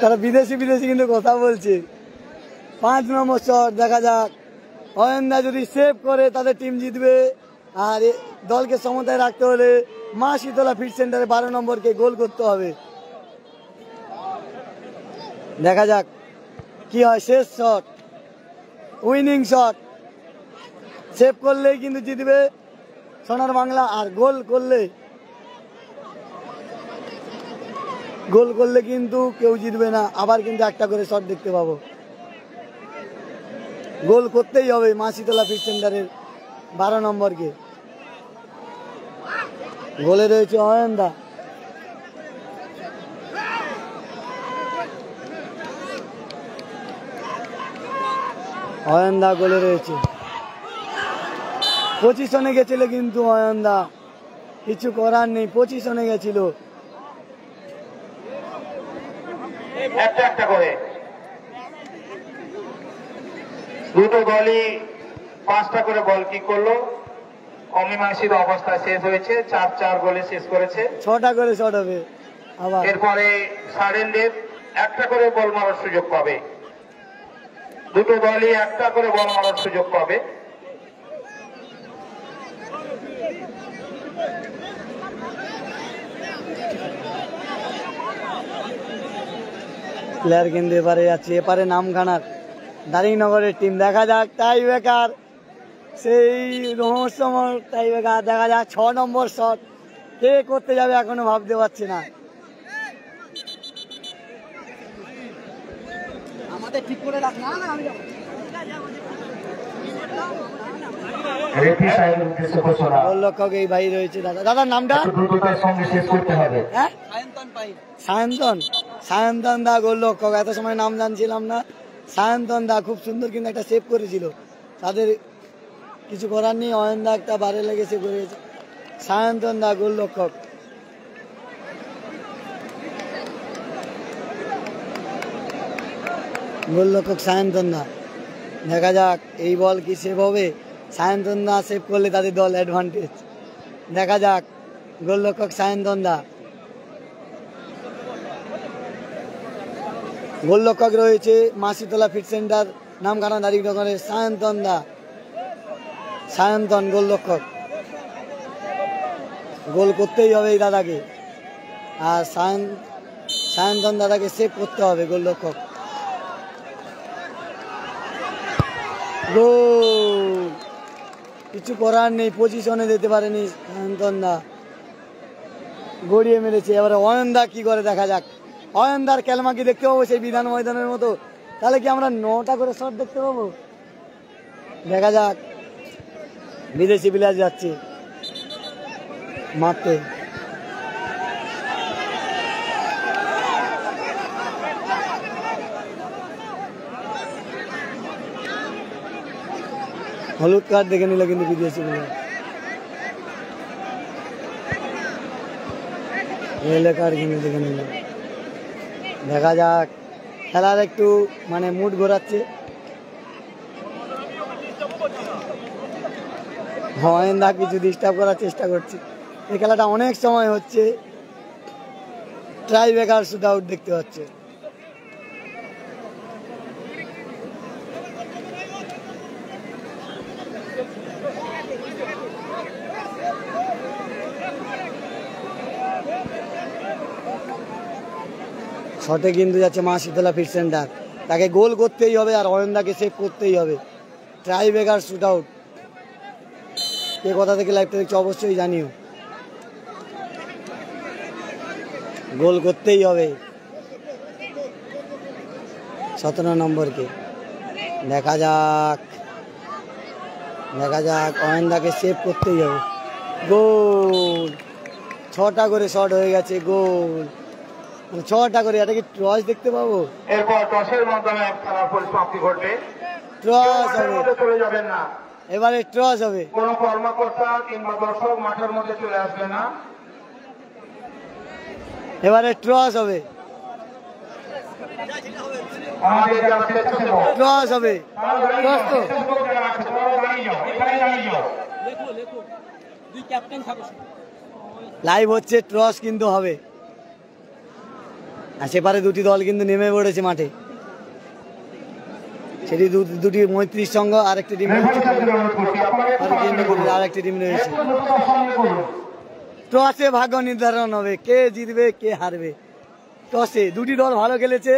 তারা বিদেশি কিন্তু কথা বলছে। 5 নম্বর শট, দেখা যাক অয়নদা যদি সেভ করে তাদের টিম জিতবে। আর দলকে সমতায় রাখতে হলে মা শীতলা ফিট সেন্টারে 12 নম্বরকে গোল করতে হবে। দেখা যাক কি হয়। শেষ শট, উইনিং শট, সেভ করলেই কিন্তু জিতবে সোনার বাংলা। আর গোল করলে কিন্তু কেউ জিতবে না, আবার কিন্তু 1টা করে শট দেখতে পাবো। গোল করতেই হবে মাসিতলা ফিট সেন্টারের 12 নম্বরকে। গোলে রয়েছে অয়নদা। অয়নদা গোলে রয়েছে। পজিশনে গেছিল কিন্তু অয়নদা, কিছু করার নেই, পজিশনে গেছিল। একটা করে দুটো দলই 5টা করে বল কি করলো, অমীমাংসিত অবস্থা শেষ হয়েছে। 4-4 গোলে শেষ করেছে। 6টা করে শট হবে আবার। এরপরে সাডেনদের 1টা করে বল মারার সুযোগ পাবে। দুটো দলই 1টা করে বল মারার সুযোগ পাবে। প্লেয়ার কিন্তু এপারে যাচ্ছে, এপারে নামখানার দারিংনগরের টিম। দেখা যাক টাই ব্রেকার, সেই রহস্যময় টাই ব্রেকার। দেখা যাক 6 নম্বর শট কে করতে যাবে এখনো ভাবতে পারছি না। আমাদের ঠিক করে রাখ না, লক্ষ্যক এই ভাই রয়েছে। দাদার নামটা হ্যাঁ, সায়ন্তন দা গোল লক্ষ্যক। এত সময় নাম জানছিলাম না। সায়ন্তন দা খুব সুন্দর কিন্তু একটা সেভ করেছিল, তাদের কিছু করার নেই। অয়নদা একটা বারে লেগে সেভ করেছে। সায়ন্তন দা গোল লক্ষ্যক। গোল লক্ষ্যক সায়ন্তন দা। দেখা যাক এই বল কি সেভ হবে। সায়ন্তন দা সেভ করলে তাদের দল অ্যাডভান্টেজ। দেখা যাক গোল লক্ষ্যক সায়ন্তন দা। গোল লক্ষ্যক রয়েছে মাসিতলা ফিট সেন্টার নামখানা দারিংনগরের সায়ন্তন দা। সায়ন্তন গোল লক্ষ্যক। গোল করতেই হবে এই দাদাকে, আর সায়ন্তন দাদাকে সেভ করতে হবে গোল লক্ষ্যক। গোল, কিছু করার নেই, পজিশনে যেতে পারেনি সায়ন্তন দা, গড়িয়ে মেরেছে। এবারে অয়নদা কি করে দেখা যাক। অয়নদার ক্যালমা কি দেখতে পাবো সেই বিধান ময়দানের মতো? তাহলে কি আমরা 9টা করে শট দেখতে পাবো? দেখা যাক। বিদেশি প্লেয়ার যাচ্ছে মারতে। হলুদ কার্ড দেখে নিল কিন্তু বিদেশি প্লেয়ার, রেলে কার্ড কিন্তু দেখে নিল। দেখা যাক, খেলার একটু মানে মুড ঘোরাচ্ছে। অয়নদা কিছু ডিস্টার্ব করার চেষ্টা করছে। এই খেলাটা অনেক সময় হচ্ছে, ট্রাই ব্রেকার শুট আউট দেখতে পাচ্ছে। শটে কিন্তু যাচ্ছে মা শীতলা ফিট সেন্টার, তাকে গোল করতেই হবে আর অয়নদাকে সেভ করতেই হবে। Tie breaker shoot out. কে কোথা থেকে লাইভটা দেখছি অবশ্যই জানিও। গোল করতেই হবে 17 নম্বরকে। দেখা যাক অয়নদাকে সেভ করতেই হবে। গোল, 6টা করে শট হয়ে গেছে, গোল 6টা করে। এটা কি টস দেখতে পাবো? এরপর টসের মাধ্যমে খেলার পরিসমাপ্তি ঘটবে। টস হবে, চলে যাবেন না, এবারে টস হবে। কোন কর্মকর্তা কিংবা দর্শক মাঠের মধ্যে চলে আসবে না। এবারে টস হবে, আমাদের যারা স্বেচ্ছাসেবক টস হবে। টস তো স্বেচ্ছাসেবক যারা আছে তারা দাঁড়িয়ে যাও, এখানে দাঁড়িয়ে যাও। লাইভ হচ্ছে, টস কিন্তু হবে। আর সেপারে দুটি দল কিন্তু নেমে পড়েছে মাঠে। সেটি দুটি মৈত্রীর সঙ্গ, আর একটি টিম আর একটি টিম রয়েছে। টসে ভাগ্য নির্ধারণ হবে, কে জিতবে কে হারবে। টসে দুটি দল ভালো খেলেছে।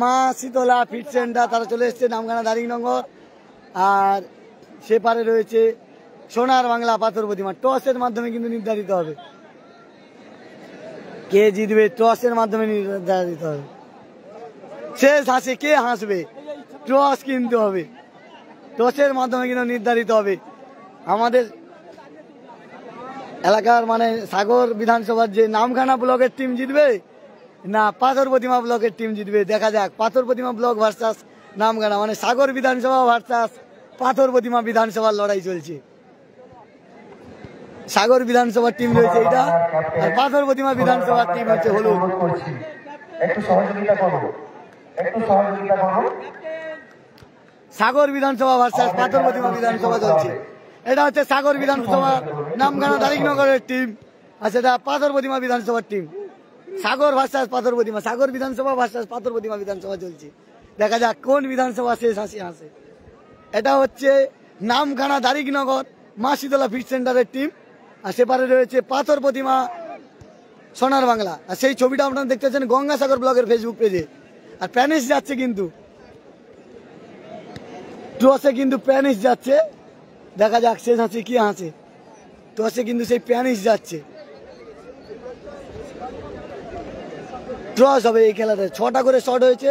মা শীতলা ফিট সেন্টার তারা চলে এসছে নামখানা দারিংনগর, আর সেপারে রয়েছে সোনার বাংলা পাথর প্রতিমা। টসের মাধ্যমে কিন্তু নির্ধারিত হবে কে জিতবে, টসের মাধ্যমে নির্ধারিত হবে। শেষ হাসে কে হাসবে, টস কিন্তু হবে, টসের মাধ্যমে কিন্তু নির্ধারিত হবে। আমাদের এলাকার মানে সাগর বিধানসভার যে নামখানা ব্লকের টিম জিতবে না পাথর প্রতিমা ব্লকের টিম জিতবে, দেখা যাক। পাথর প্রতিমা ব্লক ভার্সাস নামখানা, মানে সাগর বিধানসভা ভার্সাস পাথর প্রতিমা বিধানসভার লড়াই চলছে। সাগর বিধানসভার টিম রয়েছে এটা, আর পাথর প্রতিমা বিধানসভার টিম হচ্ছে হলুদ। একটু সহযোগিতা করো, একটু সহযোগিতা করো। সাগর বিধানসভা ভার্সাস পাথর প্রতিমা বিধানসভা চলছে। এটা হচ্ছে সাগর বিধানসভা নামখানা দারিংনগরের টিম, আর সেটা পাথর প্রতিমা বিধানসভার টিম। সাগর ভার্সাস পাথর প্রতিমা, সাগর বিধানসভা ভার্সাস পাথর প্রতিমা বিধানসভা চলছে। দেখা যাক কোন বিধানসভা শেষ হাসি হাসে। এটা হচ্ছে নামখানা দারিংনগর মা শীতলা ফিট সেন্টারের টিম, আর সেপারে রয়েছে পাথর প্রতিমা সোনার বাংলা। আর সেই ছবিটা আপনারা দেখতে পাচ্ছেন গঙ্গাসাগর ব্লগের ফেসবুক পেজে। আর প্যানিশ যাচ্ছে কিন্তু, টসে কিন্তু প্যানিশ যাচ্ছে। দেখা যাক শেষ হাসি কি হাসে। টসে কিন্তু সেই প্যানিশ যাচ্ছে। টস হবে এই খেলাতে। 6টা করে শট হয়েছে,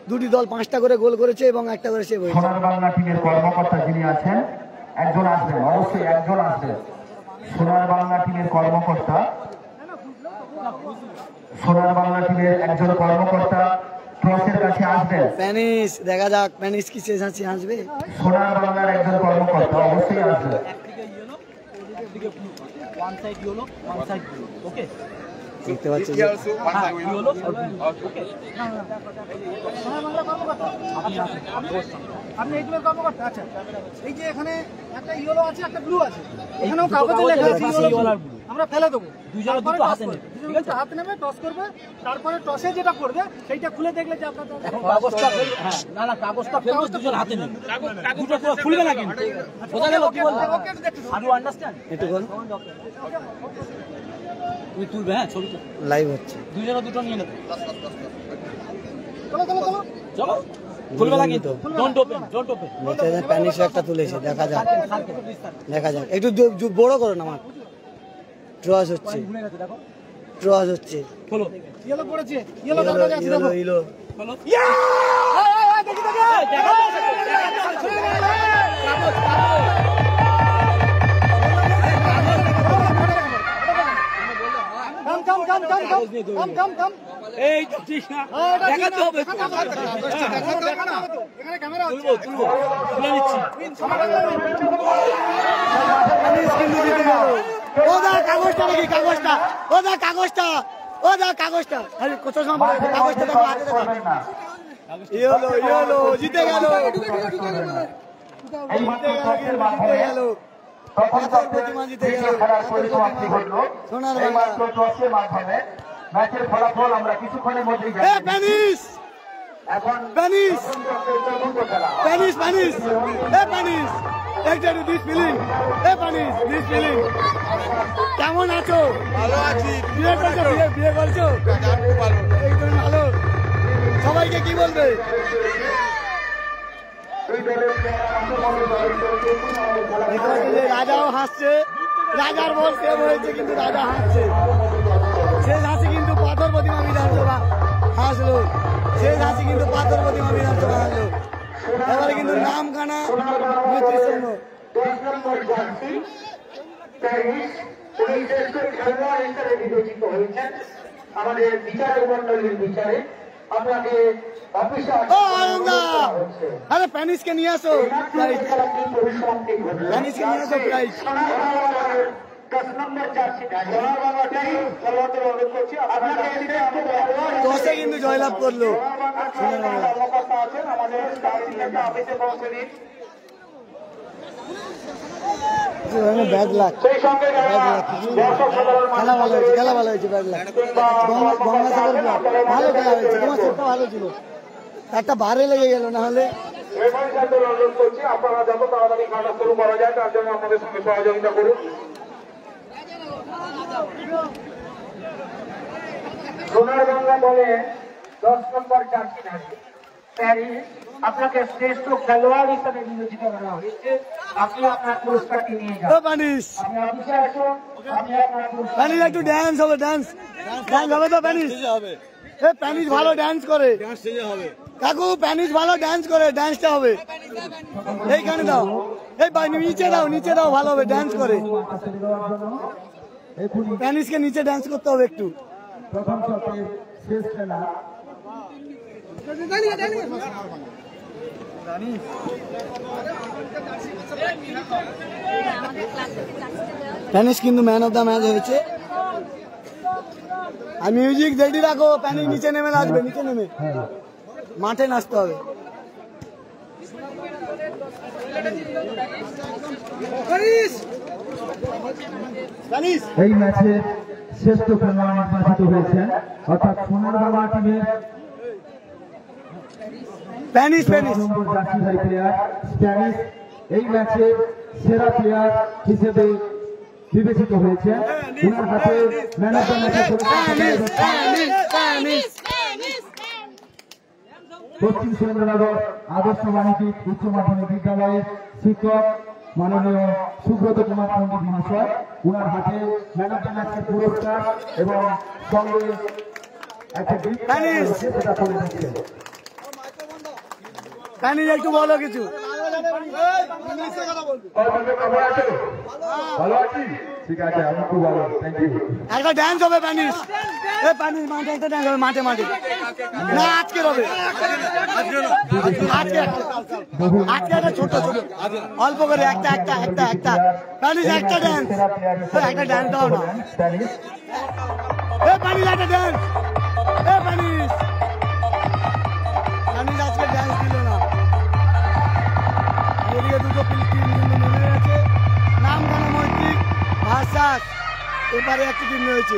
দুটি দল 5টা করে গোল করেছে এবং একটা করে সেভ হয়েছে। সোনার বাংলা টিমের কর্মকর্তা যিনি আছেন একজন আসবেন, অবশ্যই একজন আসবেন। সোনার বাংলা টিমের কর্মকর্তা, সোনার বাংলা টিমের একজন কর্মকর্তা টসের কাছে আসবেন। প্যানিশ, দেখা যাক প্যানিশ কি শেষ হাসি হাসবে। সোনার বাংলার একজন কর্মকর্তা অবশ্যই আসবেন। দেখতে পাচ্ছি আপনি এই টিমের কর্মকর্তা? আচ্ছা, এই যে এখানে একটা ইয়েলো আছে একটা ব্লু আছে, এখানেও কাগজে লেখা আছে ইয়েলো, আমরা ফেলে দেবো। দুজনে দুটো হাতে নেবে, ঠিক আছে? হাতে নেবে, টস করবে, তারপরে টসে যেটা করবে সেইটা খুলে দেখলে যে আপনার কাগজটা ফেল, হ্যাঁ না না কাগজটা ফেলবো, দুজন হাতে নেবে, দুটো পুরো খুলবে না কিন্তু। বোঝা গেল কি বলবো? ওকে দেখতে আর ইউ আন্ডারস্ট্যান্ড? একটু কোন তুমি তুলবে, হ্যাঁ ছবি তো লাইভ হচ্ছে। দুজনে দুটো নিয়ে নেবে। চলো চলো চলো চলো, খুলবে না কিন্তু। Don't open, don't open. Penis একটা তুলেছে, দেখা যাক দেখা যাক। একটু বড় করো না আমার। ট্রস হচ্ছে, ট্রস হচ্ছে। খোলো, ইয়েলো পড়েছে, ইয়েলো কাগজে আছে দেখো। ইলো খোলো। দেখি দেখি কাম এই তো ঠিক না, দেখাতে হবে তো। এখানে ক্যামেরা আছে, তুলবো তুলবো, খুলে নিচ্ছি। প্যানিশ কিন্তু জিতে গেল। ও দা কাগজটা নাকি, কাগজটা, ও দা কাগজটা, ও দা কাগজটা। আরে কত সময় পরে কাগজটা দেখো, হাতে দেখো। ইয়েলো ইয়েলো জিতে গেল, এই মাত্র টসের মাধ্যমে পাথর প্রতিমা জিতে গেল। খেলার পরিসমাপ্তি ঘটলো। সোনার এই বাংলা। মাত্র টসের মাধ্যমে ম্যাচের ফলাফল আমরা কিছুক্ষণের মধ্যেই জানিয়ে দেব। প্যানিশ এখন প্যানিশ চতুর্থ খেলা প্যানিশ প্যানিশ, প্যানিশ একটু দিস ফিলিং এ পানিস দিস ফিলিং কেমন আছো? ভালো আছি। বিয়ে করছো? বিয়ে করছো? একদম ভালো। সবাইকে কি বলবে? রাজাও হাসছে, রাজার বল সেভ হয়েছে কিন্তু রাজা হাসছে। শেষ হাসি কিন্তু পাথর প্রতিমা বিধানসভা হাসলো, শেষ হাসি কিন্তু পাথর প্রতিমা বিধানসভা হাসলো। এবারে কিন্তু নাম কানা মৈত্রীর সঙ্গ। আমাদের বিচারক মন্ডলীর বিচারে আপনাকে আরে প্যানিসকে নিয়ে আসো, প্যানিসকে নিয়ে আসো প্রাইজ। 10 নম্বর জার্সি দশে কিন্তু জয়লাভ করলো। ব্যাড লাক, খেলা ভালো হয়েছে, খেলা ভালো হয়েছে, ব্যাড লাক। গঙ্গাসাগর ভালো খেলা হয়েছে, তোমার সেটটা ভালো ছিল, একটা বারে লেগে গেল, না হলে অনুরোধ করছি আপনারা যত তাড়াতাড়ি খেলা শুরু করা যায় তার জন্য আমাদের সঙ্গে সহযোগিতা করুন। সোনারগঙ্গা বলে 10 নম্বর জার্সি ধারী প্যারিস আপনাকে শ্রেষ্ঠ খেলোয়াড় হিসেবে বিবেচিত করা হয়েছে। আপনি আপনার পুরস্কারটি নিয়ে যান। প্যানিস আপনি অফিসে আসুন, আপনি আপনার পুরস্কার। প্যানিস একটু ড্যান্স হবে, ড্যান্স হবে তো প্যানিস? এ প্যানিস ভালো ড্যান্স করে কাকু, প্যানিস ভালো ড্যান্স করে, ড্যান্সটা হবে এইখানে দাও, এই নিচে দাও, নিচে দাও, ভালো হবে, ড্যান্স করে। প্যানিসকে নিচে ড্যান্স করতে হবে একটু। প্রথম শটের শেষ খেলা প্যানিস কিন্তু ম্যান অফ দ্য ম্যাচ হয়েছে। আর মিউজিক রেডি রাখো, প্যানিস নিচে নেমে নাচবে, নিচে নেমে মাঠে নাচতে হবে। এই ম্যাচে শ্রেষ্ঠ খেলোয়াড় নির্বাচিত হয়েছেন, অর্থাৎ সোনারবাংলা টিমের প্যানিস প্যানিস নম্বর জার্সিধারী প্লেয়ার স্প্যানিশ এই ম্যাচে সেরা প্লেয়ার হিসেবে বিবেচিত হয়েছে। ওনার হাতে ম্যান অফ দ্য ম্যাচের পশ্চিম সুরেন্দ্রনগর আদর্শ বাণিজ্যিক উচ্চ মাধ্যমিক বিদ্যালয়ের শিক্ষক মাননীয় সুব্রত কুমার পণ্ডিত মহাশয়, ওনার হাতে ম্যান অফ দ্য ম্যাচের পুরস্কার এবং সঙ্গে একটা গিফট সেটা তুলে দিচ্ছেন। প্যানিস একটু বলো কিছু। ভালো আছি, ঠিক আছে, আমি খুব ভালো, থ্যাংক ইউ। একটা ড্যান্স হবে প্যানিস, এ প্যানিস মাঠে একটা ড্যান্স হবে, মাঠে মাঠে না আজকে হবে, আজকে একটা ছোট ছোট অল্প করে একটা একটা একটা একটা প্যানিস একটা ড্যান্স, একটা ড্যান্স দাও না, এ প্যানিস একটা ড্যান্স, এ প্যানিস প্যানিস আজকে ড্যান্স দিল না। এদিকে দুটো টিম কিন্তু নেমে গেছে, নাম গানা মৈত্রী ভার্সাস এবারে একটা টিম রয়েছে।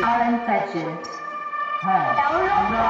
হ্যাঁ, আমরা